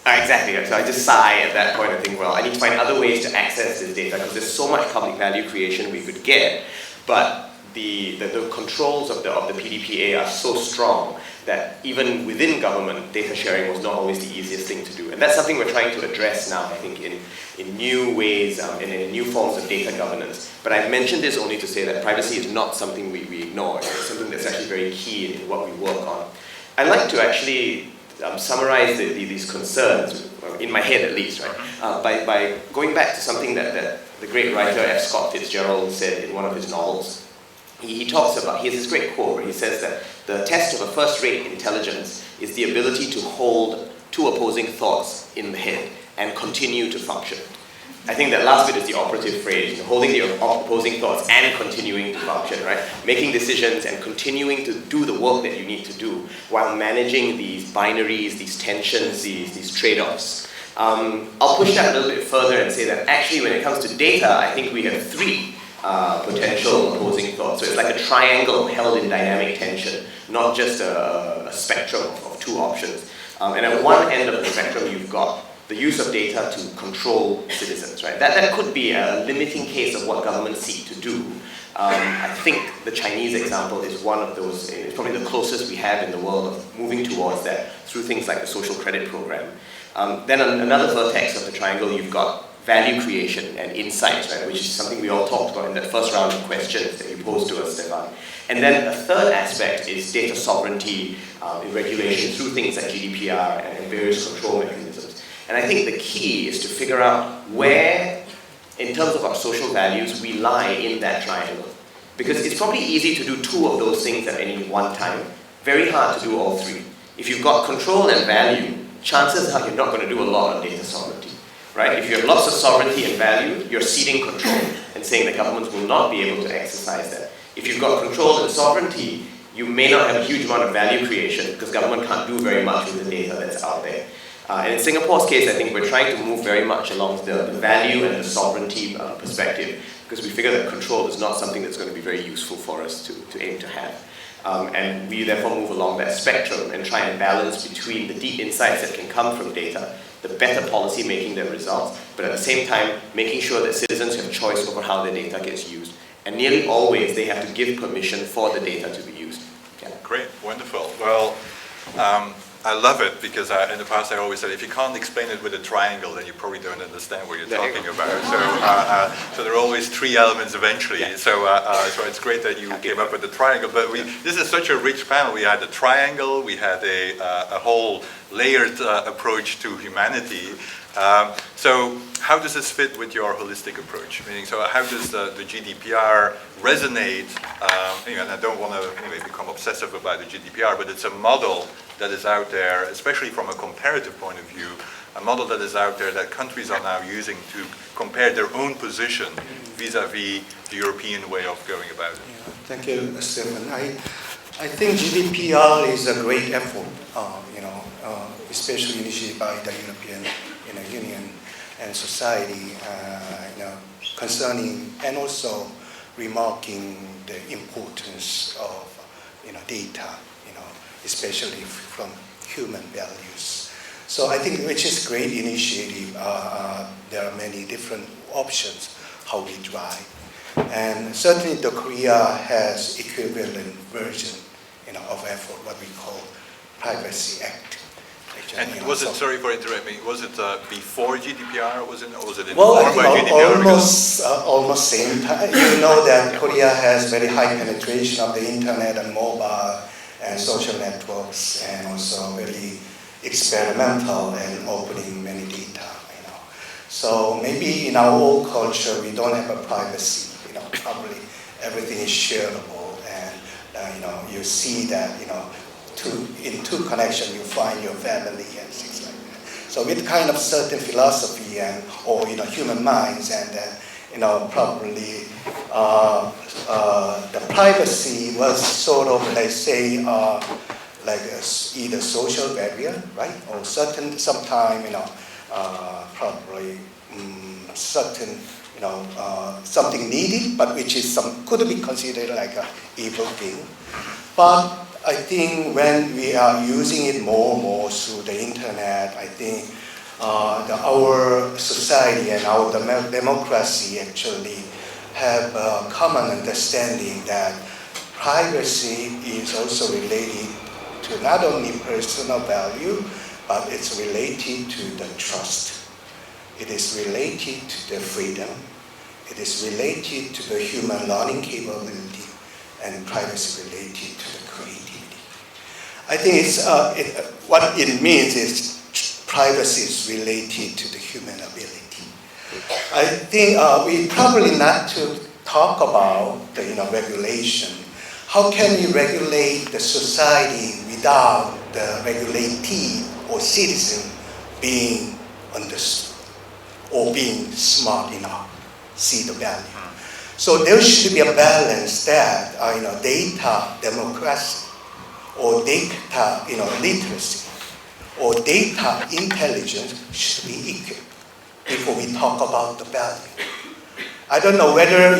Exactly, so I just sigh at that point and think, well, I need to find other ways to access this data because there's so much public value creation we could get, but the controls of the PDPA are so strong that even within government, data sharing was not always the easiest thing to do. And that's something we're trying to address now, I think, in new ways and in new forms of data governance. But I mentioned this only to say that privacy is not something we ignore. It's something that's actually very key in what we work on. I'd like to actually summarize these concerns, in my head at least, right? By going back to something that the great writer F. Scott Fitzgerald said in one of his novels. He talks about, he has this great quote where he says that the test of a first-rate intelligence is the ability to hold 2 opposing thoughts in the head and continue to function. I think that last bit is the operative phrase, holding the opposing thoughts and continuing to function, right? Making decisions and continuing to do the work that you need to do while managing these binaries, these tensions, these trade-offs. I'll push that a little bit further and say that actually when it comes to data, I think we have 3 potential opposing thoughts. So it's like a triangle held in dynamic tension, not just a spectrum of 2 options. And at one end of the spectrum, you've got the use of data to control citizens, right? That could be a limiting case of what governments seek to do. I think the Chinese example is one of those, it's probably the closest we have in the world of moving towards that through things like the social credit program. Then on another vertex of the triangle, you've got value creation and insights, right, which is something we all talked about in that first round of questions that you posed to us, Stefan. And then a third aspect is data sovereignty in regulation through things like GDPR and various control mechanisms. And I think the key is to figure out where, in terms of our social values, we lie in that triangle. Because it's probably easy to do 2 of those things at any one time, very hard to do all 3. If you've got control and value, chances are you're not going to do a lot on data sovereignty. Right? If you have lots of sovereignty and value, you're ceding control and saying that governments will not be able to exercise that. If you've got control and sovereignty, you may not have a huge amount of value creation because government can't do very much with the data that's out there. And in Singapore's case, I think we're trying to move very much along the value and the sovereignty perspective because we figure that control is not something that's going to be very useful for us to aim to have. And we therefore move along that spectrum and try and balance between the deep insights that can come from data, the better policy making that results, but at the same time making sure that citizens have choice over how their data gets used. And nearly always they have to give permission for the data to be used. Yeah. Great, wonderful. Well, I love it because in the past I always said if you can't explain it with a triangle, then you probably don't understand what you're talking about. So there are always 3 elements eventually. Yeah. So it's great that you came up with the triangle. But this is such a rich panel. We had a triangle, we had a whole layered approach to humanity. So how does this fit with your holistic approach? Meaning, so how does the GDPR resonate? And I don't want to become obsessive about the GDPR, but it's a model that is out there, especially from a comparative point of view, a model that is out there that countries are now using to compare their own position vis-a-vis the European way of going about it. Yeah, thank you, Stephen. I think GDPR is a great effort, especially initiated by the European Union and society, concerning and also remarking the importance of data, especially from human values. So I think which is great initiative. There are many different options how we drive, and certainly the Korea has equivalent version, of effort, what we call Privacy Act. And was it, sorry for interrupting, was it before GDPR, or was it informed by GDPR? Almost same time. You know that Korea has very high penetration of the internet and mobile and social networks, and also very experimental and opening many data. So maybe in our old culture we don't have a privacy. Probably everything is shareable, and you see that in two connection you find your family and things like that. So with kind of certain philosophy and or human minds, and probably the privacy was sort of, let's say, like either social barrier, right, or sometime, probably certain, something needed, but which is could be considered like an evil thing. But I think when we are using it more and more through the internet, I think our society and our democracy actually have a common understanding that privacy is also related to not only personal value, but it's related to the trust. It is related to the freedom. It is related to the human learning capability, and privacy related to the creativity. I think what it means is privacy is related to the human ability. I think we probably not to talk about the regulation. How can we regulate the society without the regulatee or citizen being understood or being smart enough, see the value? So there should be a balance that data democracy or data literacy or data intelligence should be equal before we talk about the value. I don't know whether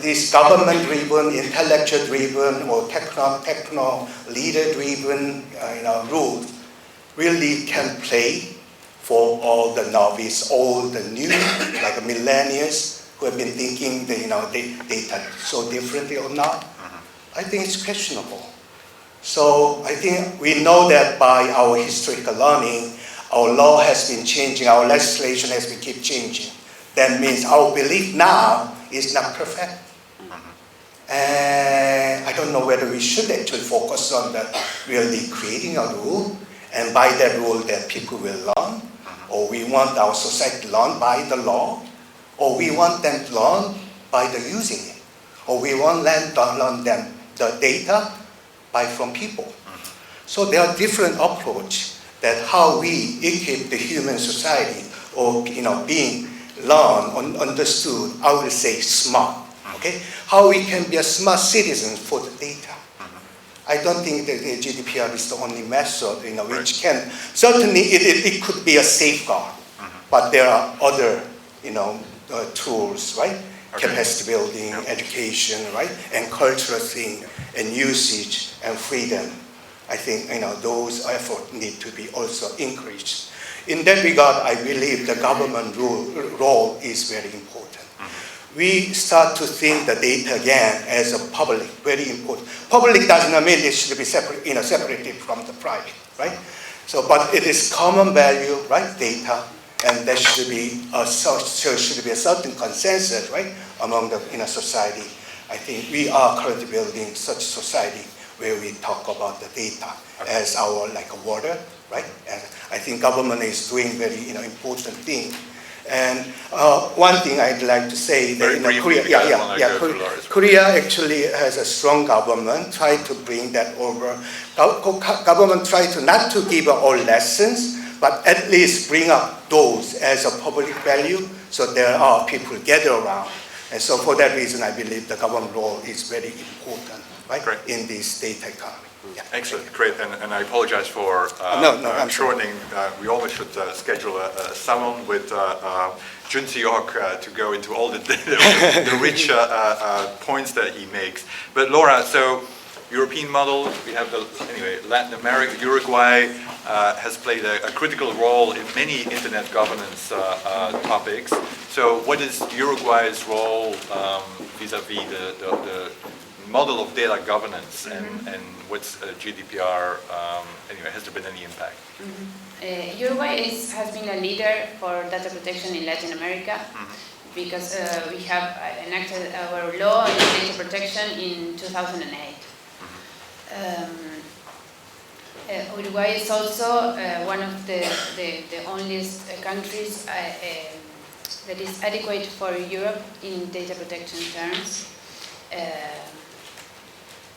this government-driven, intellectual-driven, or techno-leader-driven rules really can play for all the novice, all the new, like millennials who have been thinking data so differently or not. I think it's questionable. So I think we know that by our historical learning, our law has been changing, our legislation has been keep changing. That means our belief now is not perfect. And I don't know whether we should actually focus on really creating a rule, and by that rule that people will learn, or we want our society to learn by the law, or we want them to learn by the using it, or we want them to learn the data from people. So there are different approaches that how we equip the human society, or being learned, understood, I would say smart. Okay, how we can be a smart citizen for the data. I don't think that the GDPR is the only method, which can certainly it could be a safeguard, but there are other, tools, right? Okay. Capacity building, education, right, and cultural thing, and usage and freedom. I think those efforts need to be also increased. In that regard, I believe the government role is very important. We start to think the data again as a public, very important. Public does not mean it should be separate, separated from the private, right? So, but it is common value, right? Data, and there should be a certain consensus, right, among the society. I think we are currently building such society where we talk about the data as our water, right? And I think government is doing very important thing. And one thing I'd like to say that Korea actually has a strong government, try to bring that over. Government try to not to give all lessons, but at least bring up those as a public value, so there are people gather around. And so for that reason, I believe the government role is very important, right, in this data economy. Yeah. Excellent, great, and I apologize for I'm shortening. We almost should schedule a salon with Jun Seok to go into all the rich points that he makes. But Laura, so European model, we have Latin America, Uruguay has played a critical role in many internet governance topics. So what is Uruguay's role vis-a-vis the model of data governance, and what's GDPR, has there been any impact? Uruguay has been a leader for data protection in Latin America, because we have enacted our law on data protection in 2008. Uruguay is also one of the only countries that is adequate for Europe in data protection terms.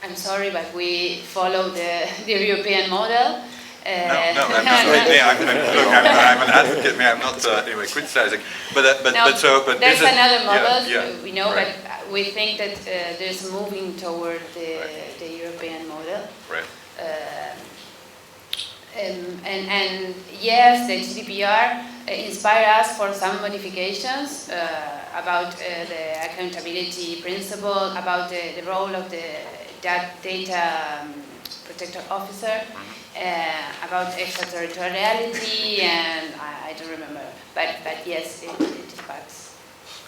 I'm sorry, but we follow the European model. No, I'm an advocate. I'm not criticizing. But there's there's another model we know, right. but we think that there's moving toward the European model. Right. And yes, the GDPR inspired us for some modifications about the accountability principle, about the role of the data protector officer, about extraterritoriality, and I don't remember, but yes, it impacts.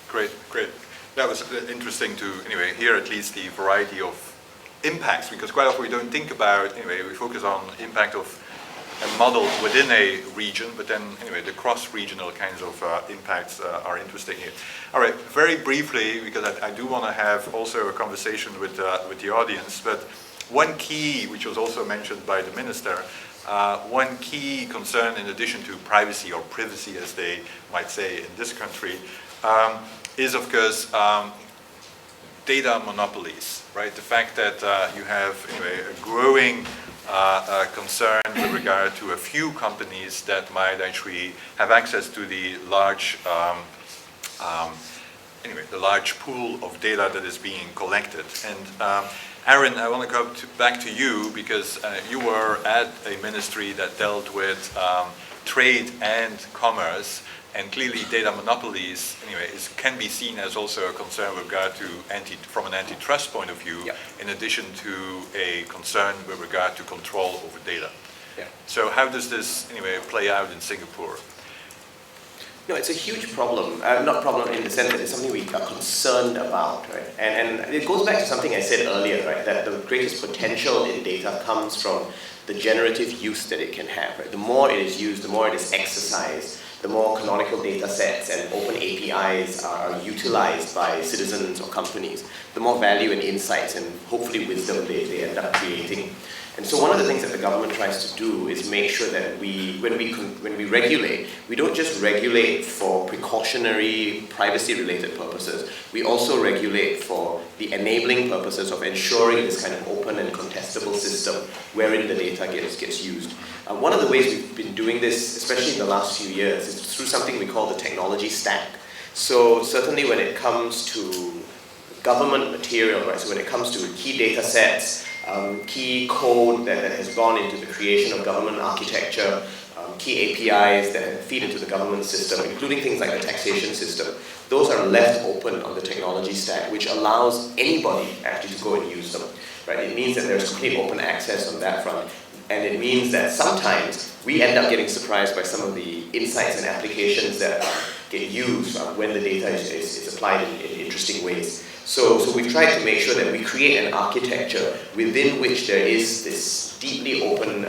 Great, great. That was interesting to, anyway, hear at least the variety of impacts, because quite often we don't think about, anyway, we focus on impact of a model within a region, but then, anyway, the cross-regional kinds of impacts are interesting here. All right, very briefly, because I do want to have also a conversation with the audience, but one key, which was also mentioned by the minister, one key concern in addition to privacy, or privacy as they might say in this country, is of course data monopolies, right? The fact that you have, anyway, a growing concern with regard to a few companies that might actually have access to the large, the large pool of data that is being collected. And Aaron, I want to go back to you, because you were at a ministry that dealt with trade and commerce, and clearly data monopolies, anyway, can be seen as also a concern with regard to from an antitrust point of view, Yep. in addition to a concern with regard to control over data. Yeah. So how does this, anyway, play out in Singapore? No, it's a huge problem. Not problem in the sense that it's something we are concerned about, right? And it goes back to something I said earlier, right? That the greatest potential in data comes from the generative use that it can have, right? The more it is used, the more it is exercised, the more canonical data sets and open APIs are utilized by citizens or companies, the more value and insights and hopefully wisdom they end up creating. And so one of the things that the government tries to do is make sure that when we regulate, we don't just regulate for precautionary, privacy-related purposes. We also regulate for the enabling purposes of ensuring this kind of open and contestable system wherein the data gets used. One of the ways we've been doing this, especially in the last few years, is through something we call the technology stack. So certainly when it comes to government material, right? So when it comes to key data sets, key code that has gone into the creation of government architecture, key APIs that feed into the government system, including things like the taxation system, those are left open on the technology stack, which allows anybody actually to go and use them. Right? It means that there's complete open access on that front. And it means that sometimes we end up getting surprised by some of the insights and applications that get used when the data is applied in interesting ways. So we've tried to make sure that we create an architecture within which there is this deeply open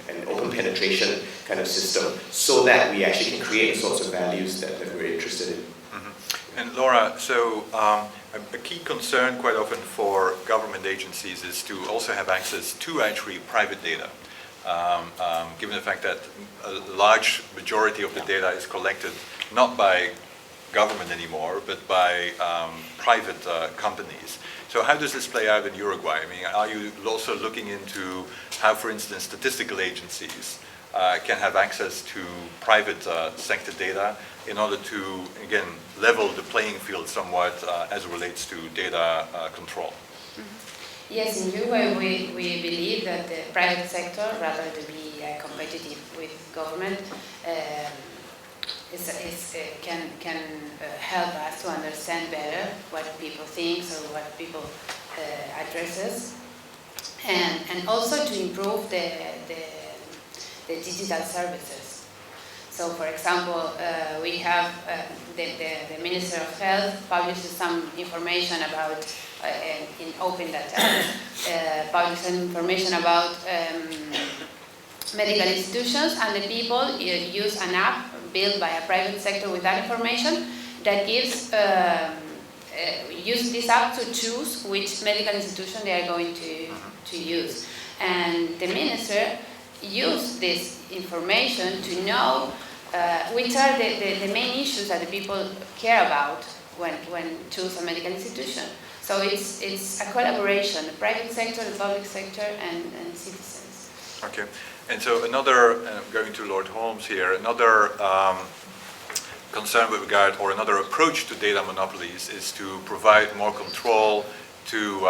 and open penetration kind of system, so that we actually can create the sorts of values that we're interested in. Mm-hmm. And Laura, so a key concern quite often for government agencies is to also have access to actually private data, given the fact that a large majority of the data is collected not by government anymore, but by private companies. So how does this play out in Uruguay? I mean, are you also looking into how, for instance, statistical agencies can have access to private sector data in order to, again, level the playing field somewhat as it relates to data control? Mm-hmm. Yes, in Uruguay we believe that the private sector, rather than be competitive with government, can help us to understand better what people think or what people addresses, and also to improve the digital services. So, for example, we have the Minister of Health publishes some information about in open data, publishes some information about medical institutions, and the people use an app built by a private sector with that information that gives use this app to choose which medical institution they are going to use. And the minister used this information to know which are the main issues that the people care about when choose a medical institution. So it's a collaboration, the private sector, the public sector, and citizens. Okay. And so another, going to Lord Holmes here, another concern with regard, or another approach to data monopolies, is to provide more control to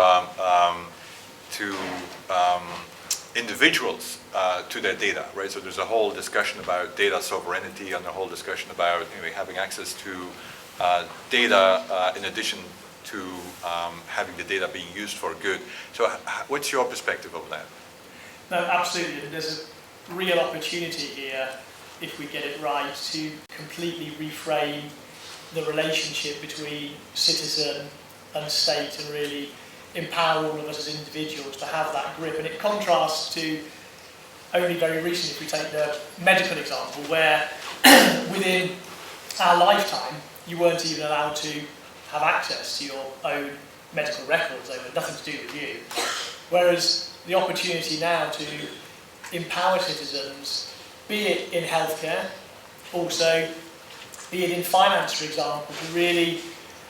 individuals to their data, right? So there's a whole discussion about data sovereignty and a whole discussion about having access to data in addition to having the data being used for good. So what's your perspective of that? No, absolutely. There's a real opportunity here, if we get it right, to completely reframe the relationship between citizen and state and really empower all of us as individuals to have that grip. And it contrasts to only very recently, if we take the medical example, where within our lifetime you weren't even allowed to have access to your own medical records. They were nothing to do with you. Whereas the opportunity now to empower citizens, be it in healthcare, also be it in finance, for example, to really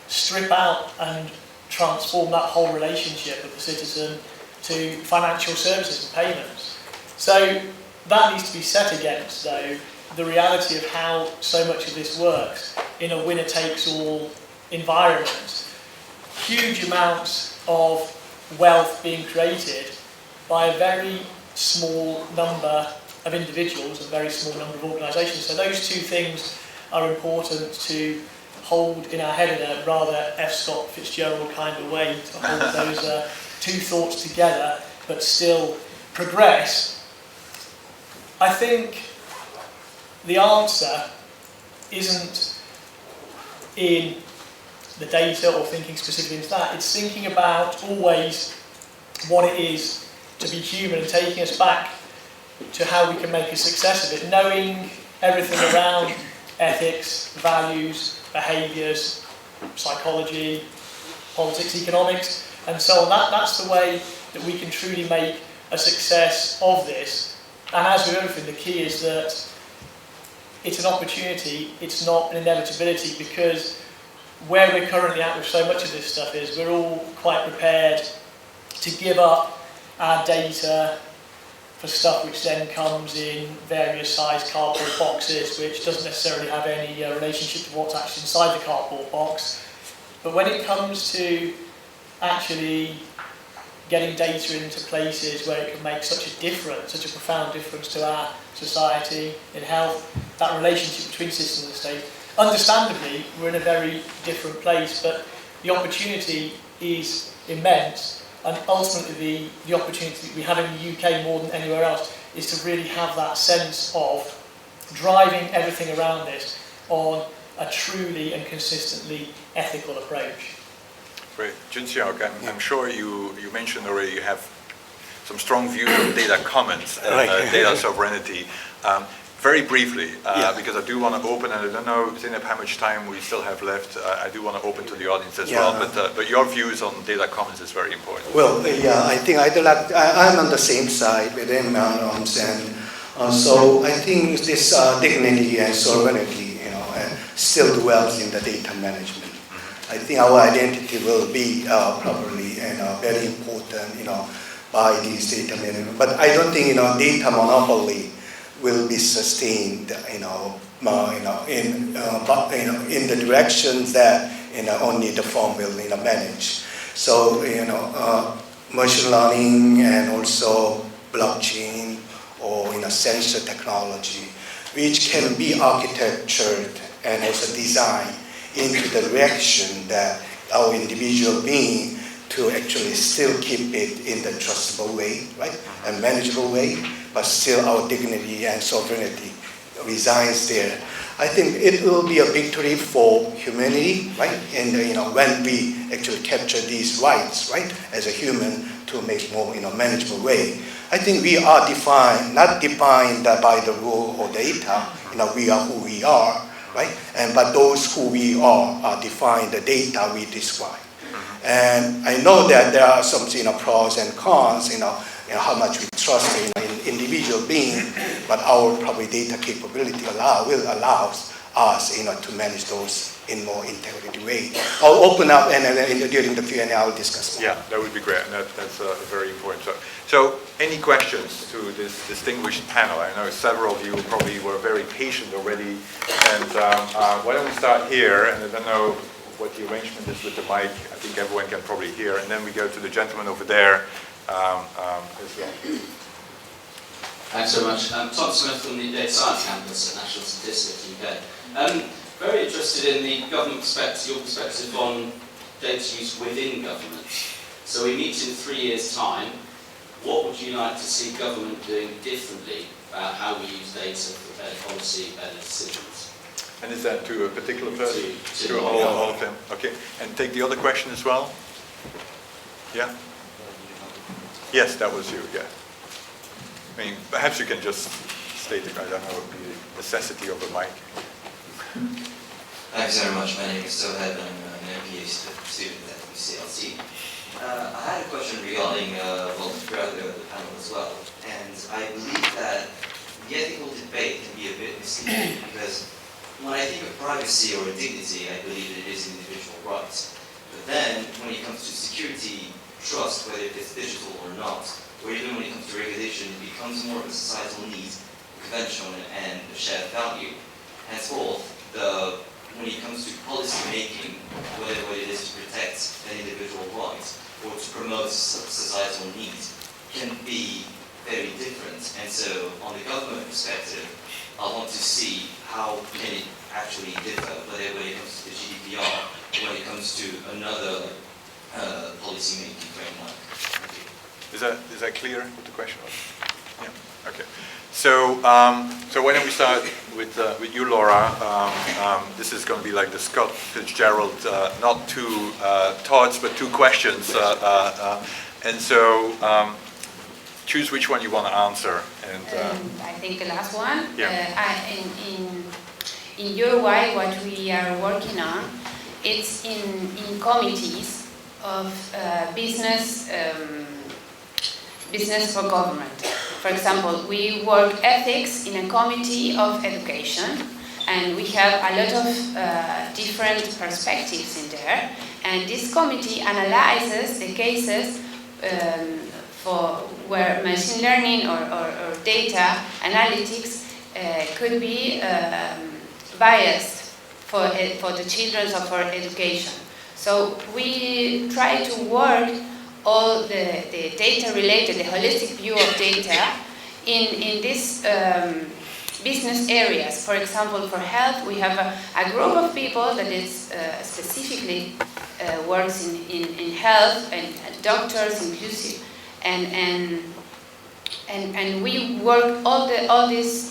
strip out and transform that whole relationship of the citizen to financial services and payments. So that needs to be set against, though, the reality of how so much of this works in a winner-takes-all environment. Huge amounts of wealth being created by a very small number of individuals and a very small number of organisations. So those two things are important to hold in our head in a rather F. Scott Fitzgerald kind of way, to hold those two thoughts together but still progress. I think the answer isn't in the data or thinking specifically into that. It's thinking about always what it is to be human and taking us back to how we can make a success of it, knowing everything around ethics, values, behaviours, psychology, politics, economics, and so on. That's the way that we can truly make a success of this. And as with everything, the key is that it's an opportunity, it's not an inevitability, because where we're currently at with so much of this stuff is we're all quite prepared to give up our data for stuff which then comes in various sized cardboard boxes, which doesn't necessarily have any relationship to what's actually inside the cardboard box. But when it comes to actually getting data into places where it can make such a difference, such a profound difference to our society, in health, that relationship between system and state, understandably, we're in a very different place, but the opportunity is immense. And ultimately, the opportunity that we have in the UK more than anywhere else is to really have that sense of driving everything around this on a truly and consistently ethical approach. Great. Jun Xiao, I'm sure you mentioned already you have some strong views on data commons and data sovereignty. Very briefly, because I do want to open, and I don't know, Zeynep, how much time we still have left. I do want to open to the audience as well, but your views on data commons is very important. Well, I think I'm on the same side with him, and so I think this dignity and sovereignty, still dwells in the data management. I think our identity will be probably very important, by these data management. But I don't think data monopoly will be sustained, in the directions that only the firm will manage. So machine learning and also blockchain or sensor technology, which can be architectured and also designed into the direction that our individual being to actually still keep it in the trustable way, right, and manageable way, but still our dignity and sovereignty resides there. I think it will be a victory for humanity, right, and when we actually capture these rights, right, as a human to make more manageable way. I think we are not defined by the rule or data. We are who we are, right, but those who we are defined the data we describe. And I know that there are some pros and cons, how much we trust in individual being, but our probably data capability will allow us to manage those in more integrated way. I'll open up and during the Q&A I'll discuss more. Yeah, that would be great, and that's very important. So any questions to this distinguished panel? I know several of you probably were very patient already, and why don't we start here, and I don't know what the arrangement is with the mic. I think everyone can probably hear, and then we go to the gentleman over there as well. Thanks so much. Tom Smith from the Data Science Campus at National Statistics UK. Very interested in the government perspective, your perspective on data use within government. So we meet in 3 years' time. What would you like to see government doing differently about how we use data for better policy, better decisions? And is that to a particular person? To all of them. Okay. And take the other question as well. Yeah. Yes, that was you. Yeah. I mean, perhaps you can just state it. I don't know the necessity of a mic. Thanks very much. My name is Sohaib and I'm an MPA student at UCLC. I had a question regarding, throughout the panel as well, and I believe that the ethical debate can be a bit misleading because when I think of privacy or dignity, I believe that it is individual rights. But then, when it comes to security, trust, whether it's digital or not, or even when it comes to regulation, it becomes more of a societal need, conventional and a shared value. Henceforth, when it comes to policy making, whether it is to protect an individual right or to promote societal needs, can be very different. And so, on the government perspective, I want to see how can it actually differ, whether when it comes to the GDPR or when it comes to another policy making framework. Thank you. Is that clear what the question was? Yeah. Okay. So so why don't we start with you, Laura? This is going to be like the Scott Fitzgerald, not two thoughts but two questions, and so choose which one you want to answer. And I think the last one. Yeah. In UI, what we are working on, it's in committees of business for government. For example, we work ethics in a committee of education, and we have a lot of different perspectives in there. And this committee analyzes the cases for where machine learning or data analytics could be biased for the children of our education. So we try to work all the data related, the holistic view of data in these business areas. For example, for health, we have a group of people that is specifically works in health and doctors inclusive, and we work all these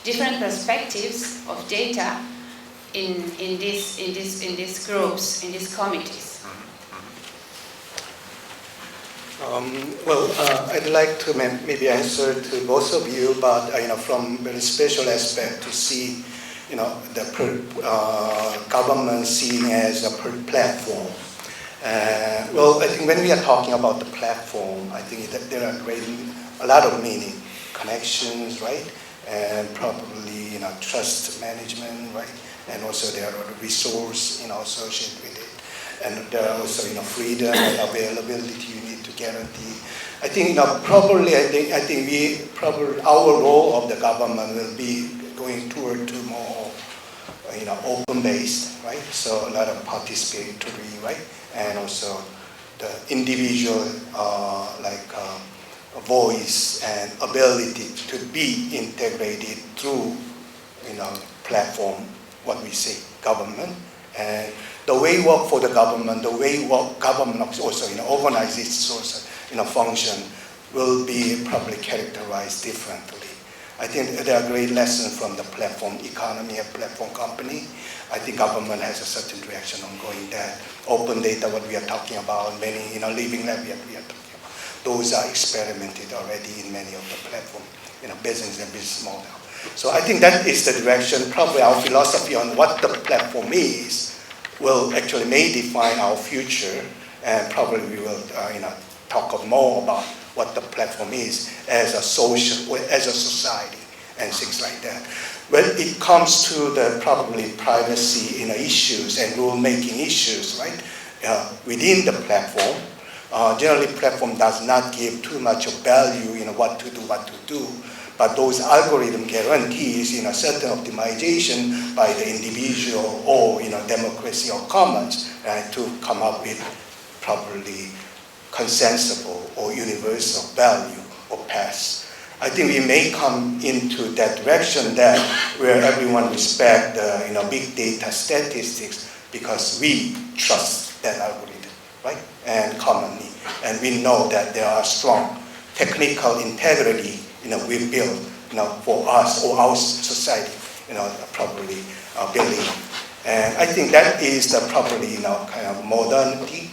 different perspectives of data in these groups, in these committees. I'd like to maybe answer to both of you, but from very special aspect to see, the government seen as a platform. I think when we are talking about the platform, I think that there are a lot of meaning, connections, right, and probably trust management, right, and also there are resources associated with it, and there are also freedom and availability you need to guarantee. I think probably our role of the government will be going toward to more open-based, right? So a lot of participatory, right, and also the individual voice and ability to be integrated through platform, what we say, government, and the way work for the government, the way government also organize its function will be probably characterized differently. I think there are great lessons from the platform economy and platform company. I think government has a certain direction on going that. Open data, what we are talking about, many living lab we are talking about. Those are experimented already in many of the platform, business and business model. So I think that is the direction. Probably our philosophy on what the platform is will actually may define our future, and probably we will talk more about what the platform is as a social, as a society, and things like that. When it comes to the probably privacy issues and rule-making issues, right, within the platform, generally platform does not give too much of value, what to do, but those algorithm guarantees, certain optimization by the individual or, democracy or commons, right, to come up with probably consensual or universal value or path. I think we may come into that direction that where everyone respect the big data statistics because we trust that algorithm, right? And commonly, and we know that there are strong technical integrity, we build, for us or our society, probably building. And I think that is the probably kind of modernity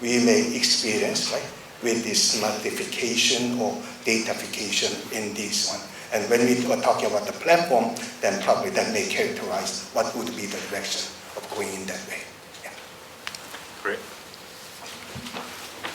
we may experience, right? With this smartification or datafication in this one. And when we are talking about the platform, then probably that may characterize what would be the direction of going in that way. Yeah. Great.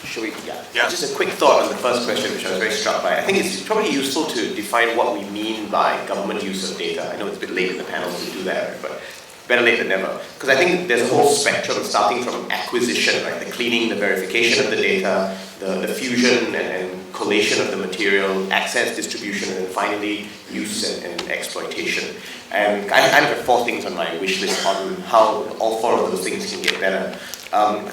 Should we? Yeah. Just a quick thought on the first question, which I was very struck by. I think it's probably useful to define what we mean by government use of data. I know it's a bit late in the panel to do that, right? But better late than never. Because I think there's a whole spectrum starting from acquisition, right? The cleaning, the verification of the data, the fusion and collation of the material, access, distribution, and then finally use and exploitation. And I have 4 things on my wish list on how all 4 of those things can get better.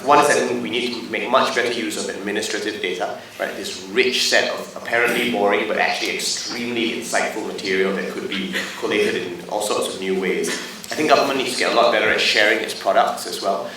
One is that we need to make much better use of administrative data, right? This rich set of apparently boring but actually extremely insightful material that could be collated in all sorts of new ways. I think government needs to get a lot better at sharing its products as well.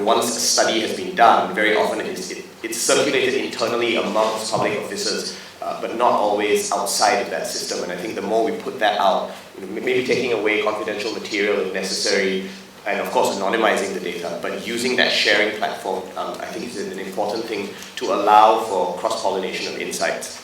Once a study has been done, very often it's circulated internally amongst public officers, but not always outside of that system. And I think the more we put that out, maybe taking away confidential material if necessary, and of course anonymizing the data, but using that sharing platform, I think is an important thing to allow for cross-pollination of insights.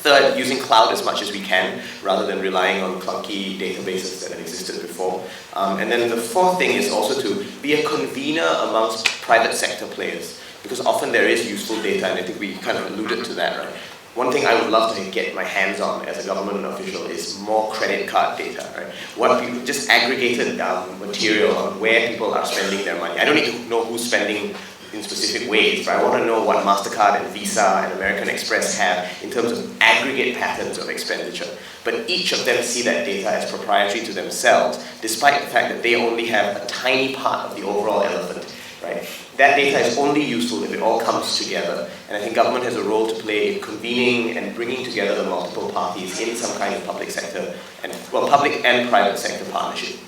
Third, using cloud as much as we can, rather than relying on clunky databases that had existed before. And then the 4th thing is also to be a convener amongst private sector players, because often there is useful data, and I think we kind of alluded to that, right? One thing I would love to get my hands on as a government official is more credit card data, right? What people, just aggregated material on where people are spending their money. I don't need to know who's spending in specific ways, but I want to know what MasterCard and Visa and American Express have in terms of aggregate patterns of expenditure. But each of them see that data as proprietary to themselves, despite the fact that they only have a tiny part of the overall elephant, right? That data is only useful if it all comes together. And I think government has a role to play in convening and bringing together the multiple parties in some kind of public sector, and public and private sector partnership.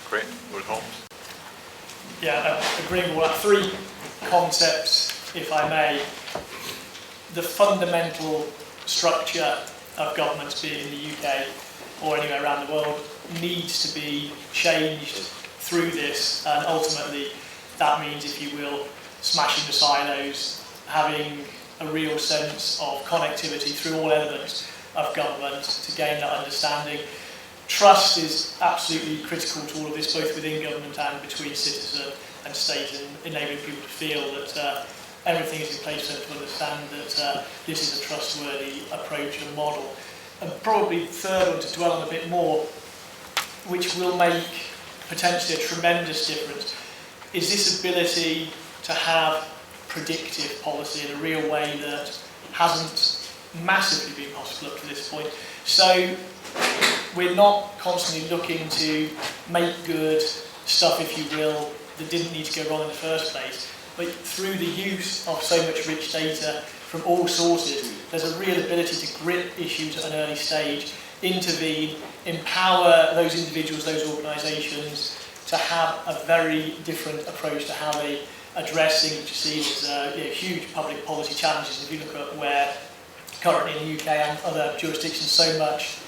Great. Wood Holmes. Yeah, agreeing with 3 concepts, if I may. The fundamental structure of governments, be it in the UK or anywhere around the world, needs to be changed through this, and ultimately that means, if you will, smashing the silos, having a real sense of connectivity through all elements of government to gain that understanding. Trust is absolutely critical to all of this, both within government and between citizen and state, and enabling people to feel that everything is in place for them to understand that this is a trustworthy approach and model. And probably third one, to dwell on a bit more, which will make potentially a tremendous difference, is this ability to have predictive policy in a real way that hasn't massively been possible up to this point. So we're not constantly looking to make good stuff, if you will, that didn't need to go wrong in the first place. But through the use of so much rich data from all sources, there's a real ability to grip issues at an early stage, intervene, empower those individuals, those organisations to have a very different approach to how they address things which are seen as huge public policy challenges. If you look at where currently in the UK and other jurisdictions so much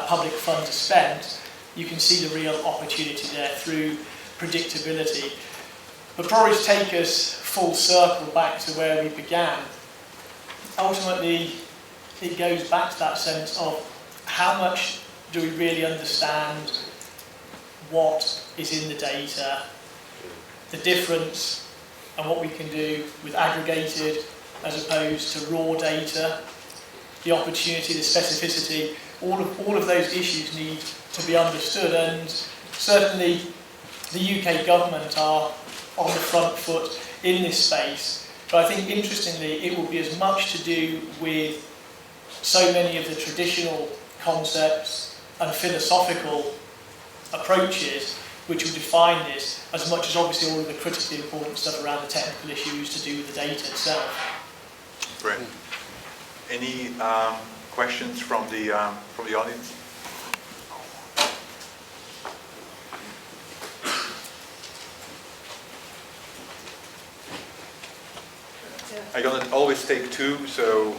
public funds are spent, you can see the real opportunity there through predictability. But probably to take us full circle back to where we began, ultimately it goes back to that sense of how much do we really understand what is in the data, the difference and what we can do with aggregated as opposed to raw data, the opportunity, the specificity, all of those issues need to be understood, and certainly the UK government are on the front foot in this space. But I think, interestingly, it will be as much to do with so many of the traditional concepts and philosophical approaches which will define this, as much as obviously all of the critically important stuff around the technical issues to do with the data itself. Great. Any questions from the audience? I'm gonna always take two, so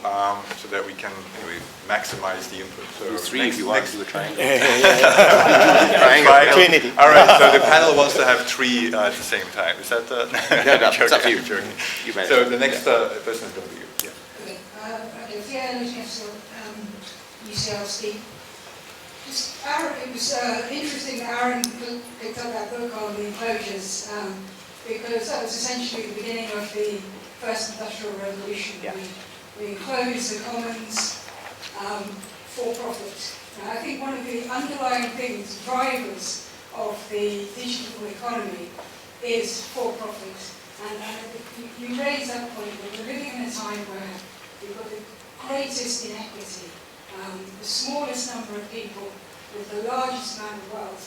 so that we can anyway maximize the input. So three if you want to do a triangle. Triangle. Trinity. All right. So the panel wants to have three at the same time. Is that? No, it's up to you. You manage. So the next person is going to be you. Yeah. Okay, Fiona Newcastle, UCL Steve. Aaron, it was interesting that Aaron picked up that book on the enclosures because that was essentially the beginning of the First Industrial Revolution. Yeah. We enclosed the commons for profit. Now, I think one of the underlying things, drivers of the digital economy, is for profit. And you raise that point that we're living in a time where we've got the greatest inequity. The smallest number of people with the largest amount of wealth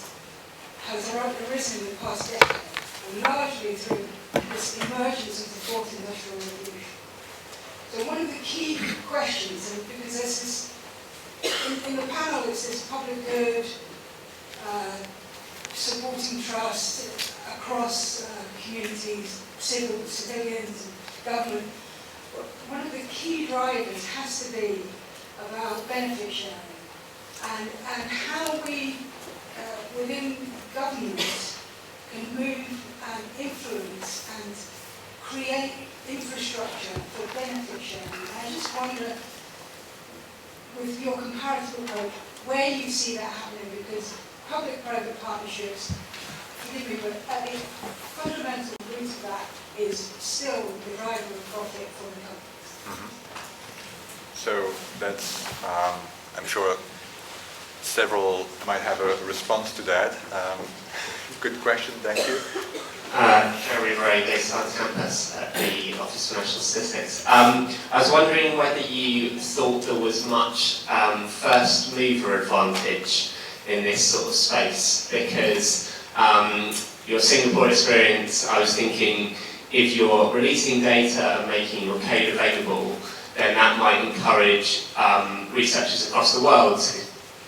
has arisen in the past decade, and largely through this emergence of the Fourth Industrial Revolution. So one of the key questions, and because there's this, in the panel it's this public good, supporting trust across communities, civilians, government. One of the key drivers has to be about benefit sharing and how we, within government, can move and influence and create infrastructure for benefit sharing. I just wonder, with your comparative approach, where you see that happening, because public-private partnerships, forgive me, but at the fundamental root of that is still the driver of profit for the companies. Mm-hmm. So that's, I'm sure several might have a response to that. Good question, thank you. Jeremy Ray, Data Science Campus at the Office of National Statistics. I was wondering whether you thought there was much first mover advantage in this sort of space, because your Singapore experience, I was thinking if you're releasing data and making your code available, then that might encourage researchers across the world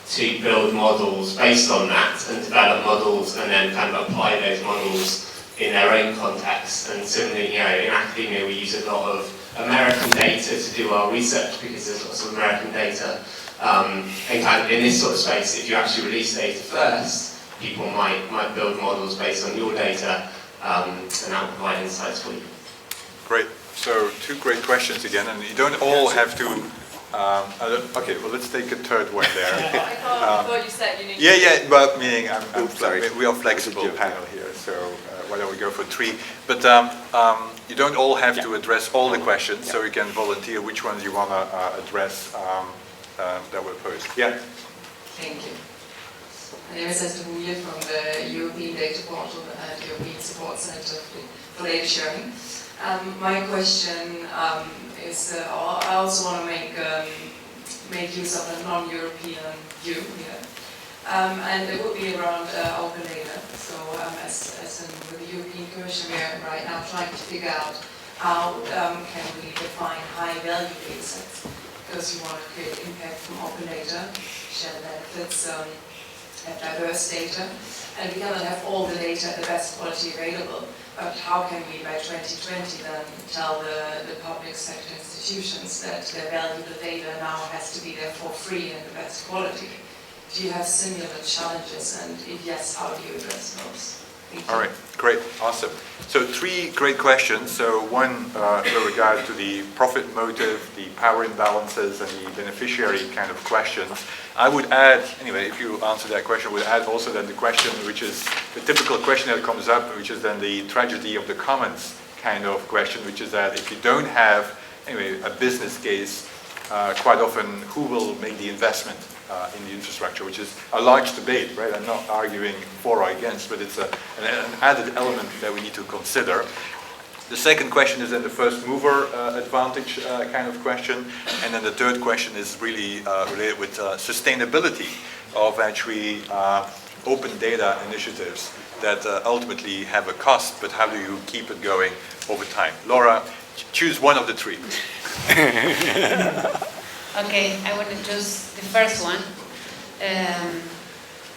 to build models based on that and develop models and then kind of apply those models in their own context. And similarly, in academia we use a lot of American data to do our research because there's lots of American data. And kind of in this sort of space, if you actually release data first, people might build models based on your data and that will provide insights for you. Great. So two great questions again, and you don't all have to. Okay, well let's take a third one there. I thought you said you need. Yeah, but meaning we are flexible panel here, so why don't we go for three? But you don't all have to address all the questions, so you can volunteer which ones you want to address that were posed. Yeah. Thank you. My name is Esther Bouillet from the European Data Portal and European Support Center for Data Sharing. My question is, I also want to make use of a non-European view here, and it would be around open data. So as in with the European Commission, we are right now trying to figure out how can we define high-value data sets, because we want to create impact from open data, share the benefits, have diverse data, and we cannot have all the data at the best quality available. But how can we, by 2020, then tell the public sector institutions that their valuable data now has to be there for free and the best quality? Do you have similar challenges, and if yes, how do you address those? All right, great, awesome. So three great questions. So one with regard to the profit motive, the power imbalances, and the beneficiary kind of questions. I would add, anyway, if you answer that question, I would add also then the question which is the typical question that comes up, which is then the tragedy of the commons kind of question, which is that if you don't have, anyway, a business case quite often who will make the investment in the infrastructure, which is a large debate, right? I'm not arguing for or against, but it's an added element that we need to consider. The second question is then the first mover advantage kind of question. And then the third question is really related with sustainability of actually open data initiatives that ultimately have a cost, but how do you keep it going over time? Laura, choose one of the three. Okay, I want to choose the first one.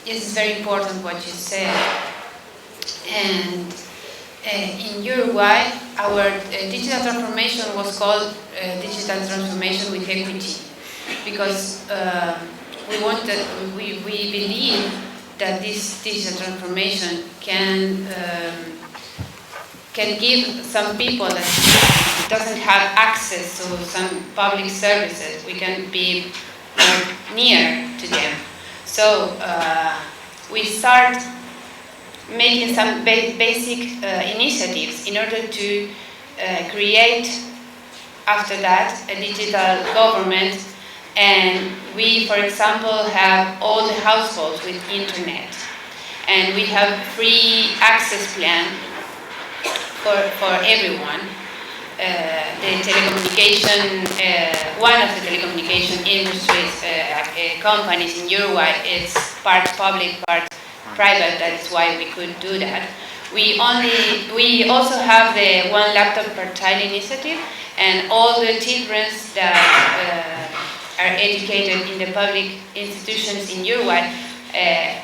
This is very important what you said. And in Uruguay, our digital transformation was called digital transformation with equity, because we believe that this digital transformation can give some people that doesn't have access to some public services, we can be more near to them. So we start making some basic initiatives in order to create, after that, a digital government. And we, for example, have all the households with internet. And we have free access plan for everyone. The telecommunication, one of the telecommunication industries companies in Uruguay is part public, part private. That's why we could do that. We also have the one laptop per child initiative, and all the children that are educated in the public institutions in Uruguay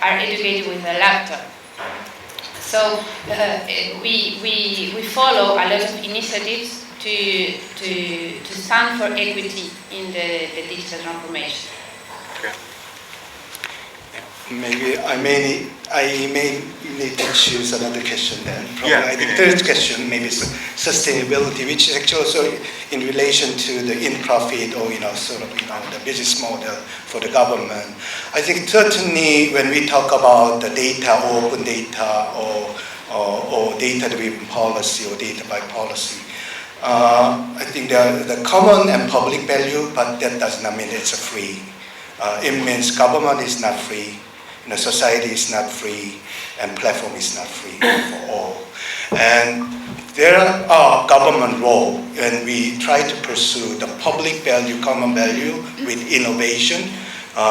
are educated with a laptop. So we follow a lot of initiatives to stand for equity in the digital transformation. Okay. Maybe I may need to choose another question then. Probably Yeah. I think third question maybe is sustainability, which is actually also in relation to the in-profit or the business model for the government. I think certainly when we talk about the data or open data or data-driven policy or data by policy, I think the common and public value, but that does not mean it's free. It means government is not free. Society is not free, and platform is not free for all. And there are government role when we try to pursue the public value, common value with innovation,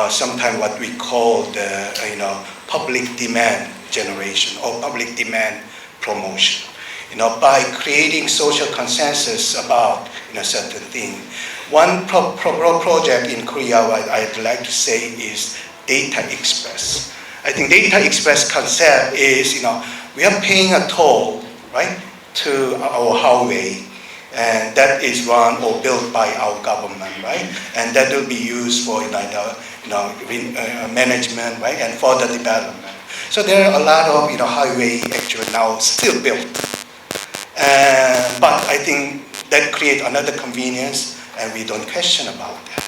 sometimes what we call the public demand generation or public demand promotion. By creating social consensus about certain thing. One project in Korea, what I'd like to say is Data Express. I think Data Express concept is, we are paying a toll, right, to our highway, and that is run or built by our government, right, and that will be used for management, right, and further development. So there are a lot of highway actually now still built, but I think that creates another convenience, and we don't question about that.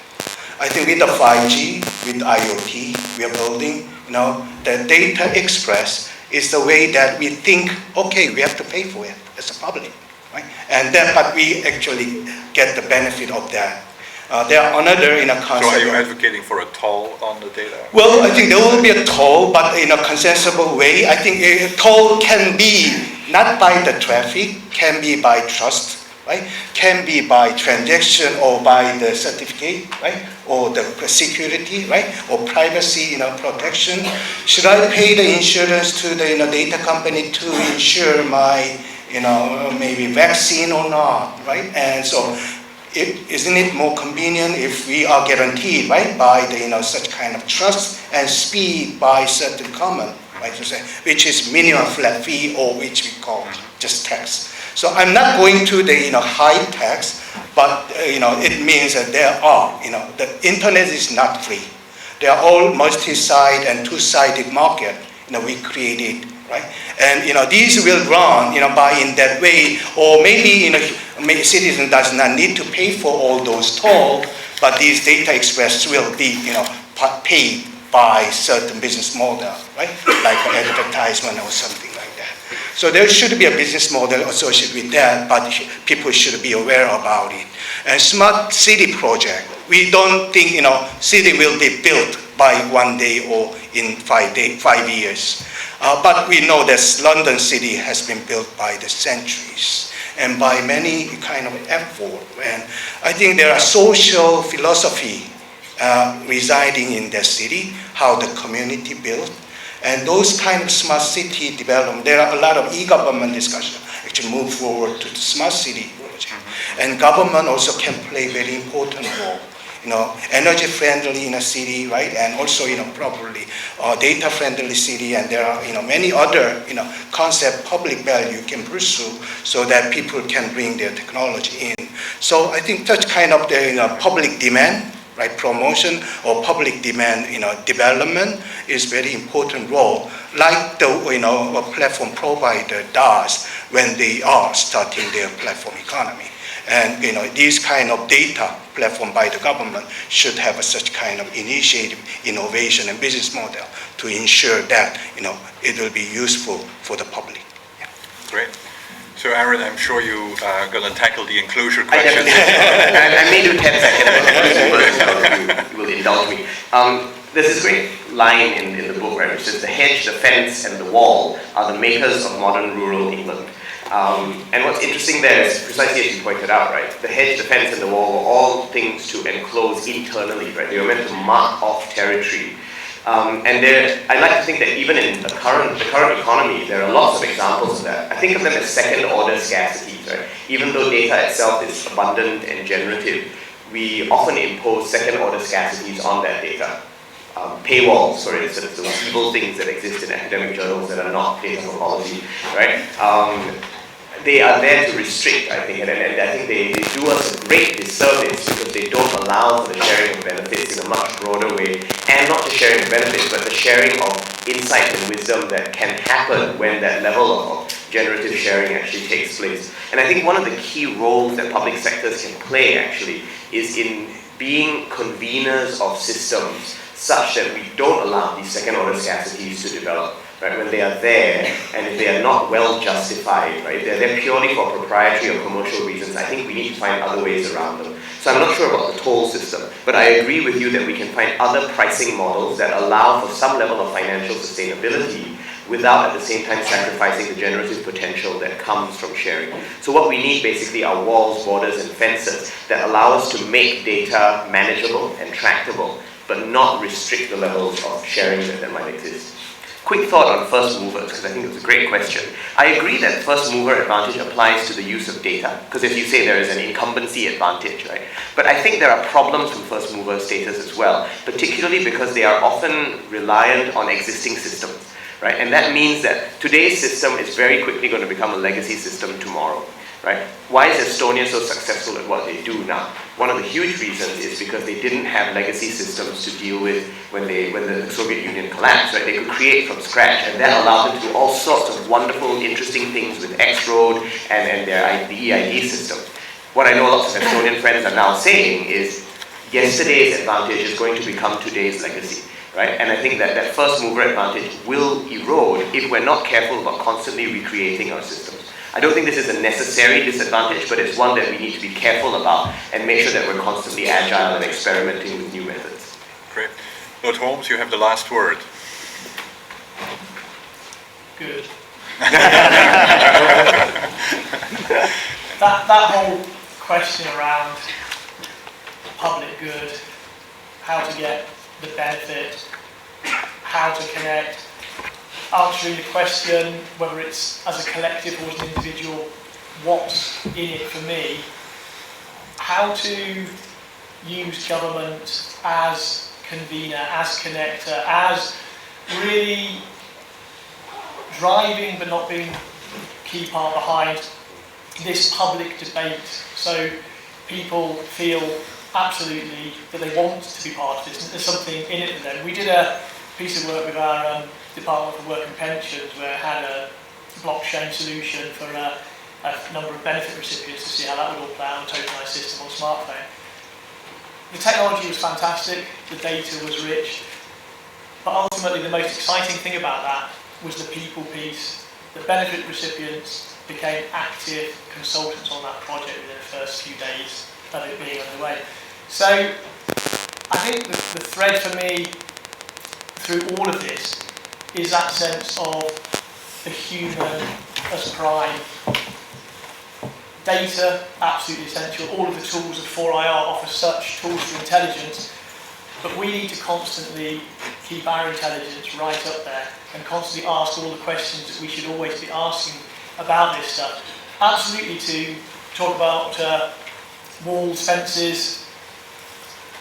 I think with the 5G, with IoT, we are building, the Data Express is the way that we think, okay, we have to pay for it as a public, right? And then, but we actually get the benefit of that. There are another concept. So are you advocating for a toll on the data? Well, I think there will be a toll, but in a consensual way. I think a toll can be not by the traffic, can be by trust, right? Can be by transaction or by the certificate, right? Or the security, right? Or privacy, protection. Should I pay the insurance to the data company to insure my, maybe vaccine or not, right? And so, isn't it more convenient if we are guaranteed, right, by the such kind of trust and speed by certain common, right? Which is minimum flat fee or which we call just tax. So I'm not going to the high tax, but it means that there are the internet is not free. They are all multi-side and two-sided market we created, right? And these will run by in that way, or maybe citizen does not need to pay for all those toll, but these Data Express will be paid by certain business model, right? Like advertisement or something like that. So there should be a business model associated with that, but people should be aware about it. And smart city project, we don't think, city will be built by one day or in 5 years. But we know that London city has been built by the centuries and by many kind of effort. And I think there are social philosophy residing in the city, how the community built. And those kind of smart city development, there are a lot of e-government discussion actually move forward to the smart city project. And government also can play very important role. Energy friendly in a city, right? And also, probably data friendly city. And there are, many other, concept public value can pursue so that people can bring their technology in. So I think such kind of the public demand, right, promotion or public demand, development is very important role, like the, a platform provider does when they are starting their platform economy. And, these kind of data platform by the government should have such kind of initiative, innovation and business model to ensure that, it will be useful for the public. Yeah. Great. So Aaron, I'm sure you are going to tackle the enclosure question. I may do 10 seconds, you will indulge me. There's this great line in the book, right, which says the hedge, the fence, and the wall are the makers of modern rural England. And what's interesting there is precisely as you pointed out, right, the hedge, the fence, and the wall were all things to enclose internally, right? They were meant to mark off territory. And I like to think that even in the current economy, there are lots of examples of that. I think of them as second-order scarcities, right? Even though data itself is abundant and generative, we often impose second-order scarcities on that data. Paywalls, for instance, those evil things that exist in academic journals that are not data for policy, right? They are there to restrict, I think, and I think they do us a great disservice because they don't allow for the sharing of benefits in a much broader way, and not the sharing of benefits, but the sharing of insight and wisdom that can happen when that level of generative sharing actually takes place. And I think one of the key roles that public sectors can play actually is in being conveners of systems such that we don't allow these second-order scarcities to develop. Right, when they are there, and if they are not well justified, right, they're there purely for proprietary or commercial reasons, I think we need to find other ways around them. So I'm not sure about the toll system, but I agree with you that we can find other pricing models that allow for some level of financial sustainability without at the same time sacrificing the generative potential that comes from sharing. So what we need basically are walls, borders, and fences that allow us to make data manageable and tractable, but not restrict the levels of sharing that might exist. Quick thought on first movers, because I think it's a great question. I agree that first mover advantage applies to the use of data, because as you say, there is an incumbency advantage, right? But I think there are problems from first mover status as well, particularly because they are often reliant on existing systems, right? And that means that today's system is very quickly going to become a legacy system tomorrow, right? Why is Estonia so successful at what they do now? One of the huge reasons is because they didn't have legacy systems to deal with when the Soviet Union collapsed, right? They could create from scratch, and that allowed them to do all sorts of wonderful, interesting things with X-Road and their EID system. What I know lots of Estonian friends are now saying is yesterday's advantage is going to become today's legacy, right? And I think that that first mover advantage will erode if we're not careful about constantly recreating our systems. I don't think this is a necessary disadvantage, but it's one that we need to be careful about and make sure that we're constantly agile and experimenting with new methods. Great. Lord Holmes, you have the last word. Good. that whole question around public good, how to get the benefit, how to connect, answering the question, whether it's as a collective or as an individual, what's in it for me, how to use government as convener, as connector, as really driving but not being key part behind this public debate, so people feel absolutely that they want to be part of this, and there's something in it for them. We did a piece of work with our Department for Work and Pensions where it had a blockchain solution for a number of benefit recipients to see how that would all play out on a tokenized system on smartphone. The technology was fantastic, the data was rich, but ultimately the most exciting thing about that was the people piece. The benefit recipients became active consultants on that project within the first few days. it being underway. So I think the thread for me through all of this is that sense of the human as prime. Data, absolutely essential. All of the tools of 4IR offer such tools for intelligence, but we need to constantly keep our intelligence right up there and constantly ask all the questions that we should always be asking about this stuff. Absolutely to talk about walls, fences,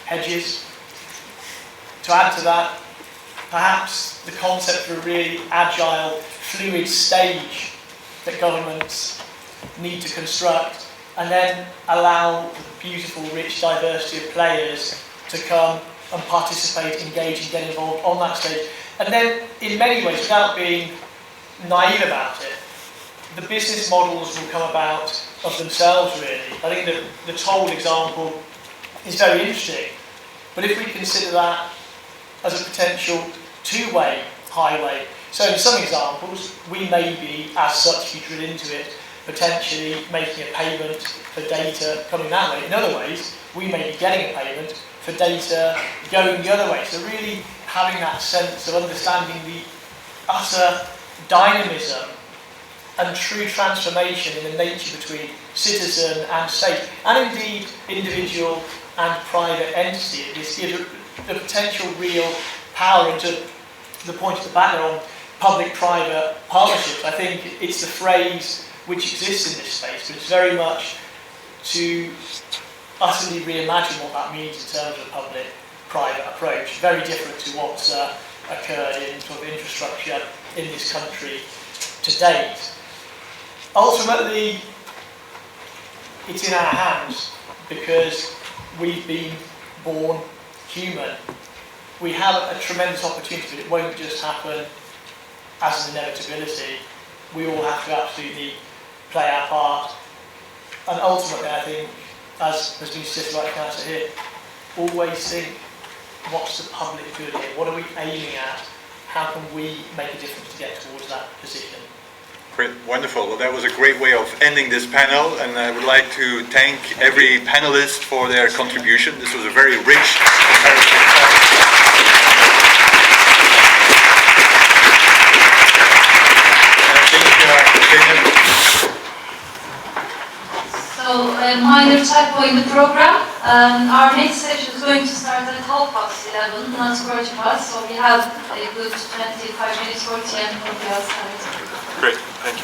hedges. To add to that, perhaps the concept of a really agile, fluid stage that governments need to construct, and then allow the beautiful, rich diversity of players to come and participate, engage and get involved on that stage. And then, in many ways, without being naive about it, the business models will come about of themselves, really. I think that the toll example is very interesting, but if we consider that as a potential two-way highway, so in some examples, we may be, as such, if you drill into it, potentially making a payment for data coming that way. In other ways, we may be getting a payment for data going the other way. So really having that sense of understanding the utter dynamism and true transformation in the nature between citizen and state, and indeed individual and private entity. This gives the potential real power. And to the point at the back there on public-private partnerships, I think it's the phrase which exists in this space, but it's very much to utterly reimagine what that means in terms of a public-private approach. Very different to what's occurred in sort of infrastructure in this country to date. Ultimately, it's in our hands because we've been born human. We have a tremendous opportunity, but it won't just happen as an inevitability. We all have to absolutely play our part. And ultimately, I think, as has been suggested by the council here, always think, what's the public good here? What are we aiming at? How can we make a difference to get towards that position? Great, wonderful. Well, that was a great way of ending this panel, and I would like to thank every panelist for their contribution. This was a very rich So, a minor typo in the program. Our next session is going to start at 11:30, not 45, so we have a good 25 minutes for tea and coffee outside. Great, thank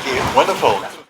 you. Wonderful.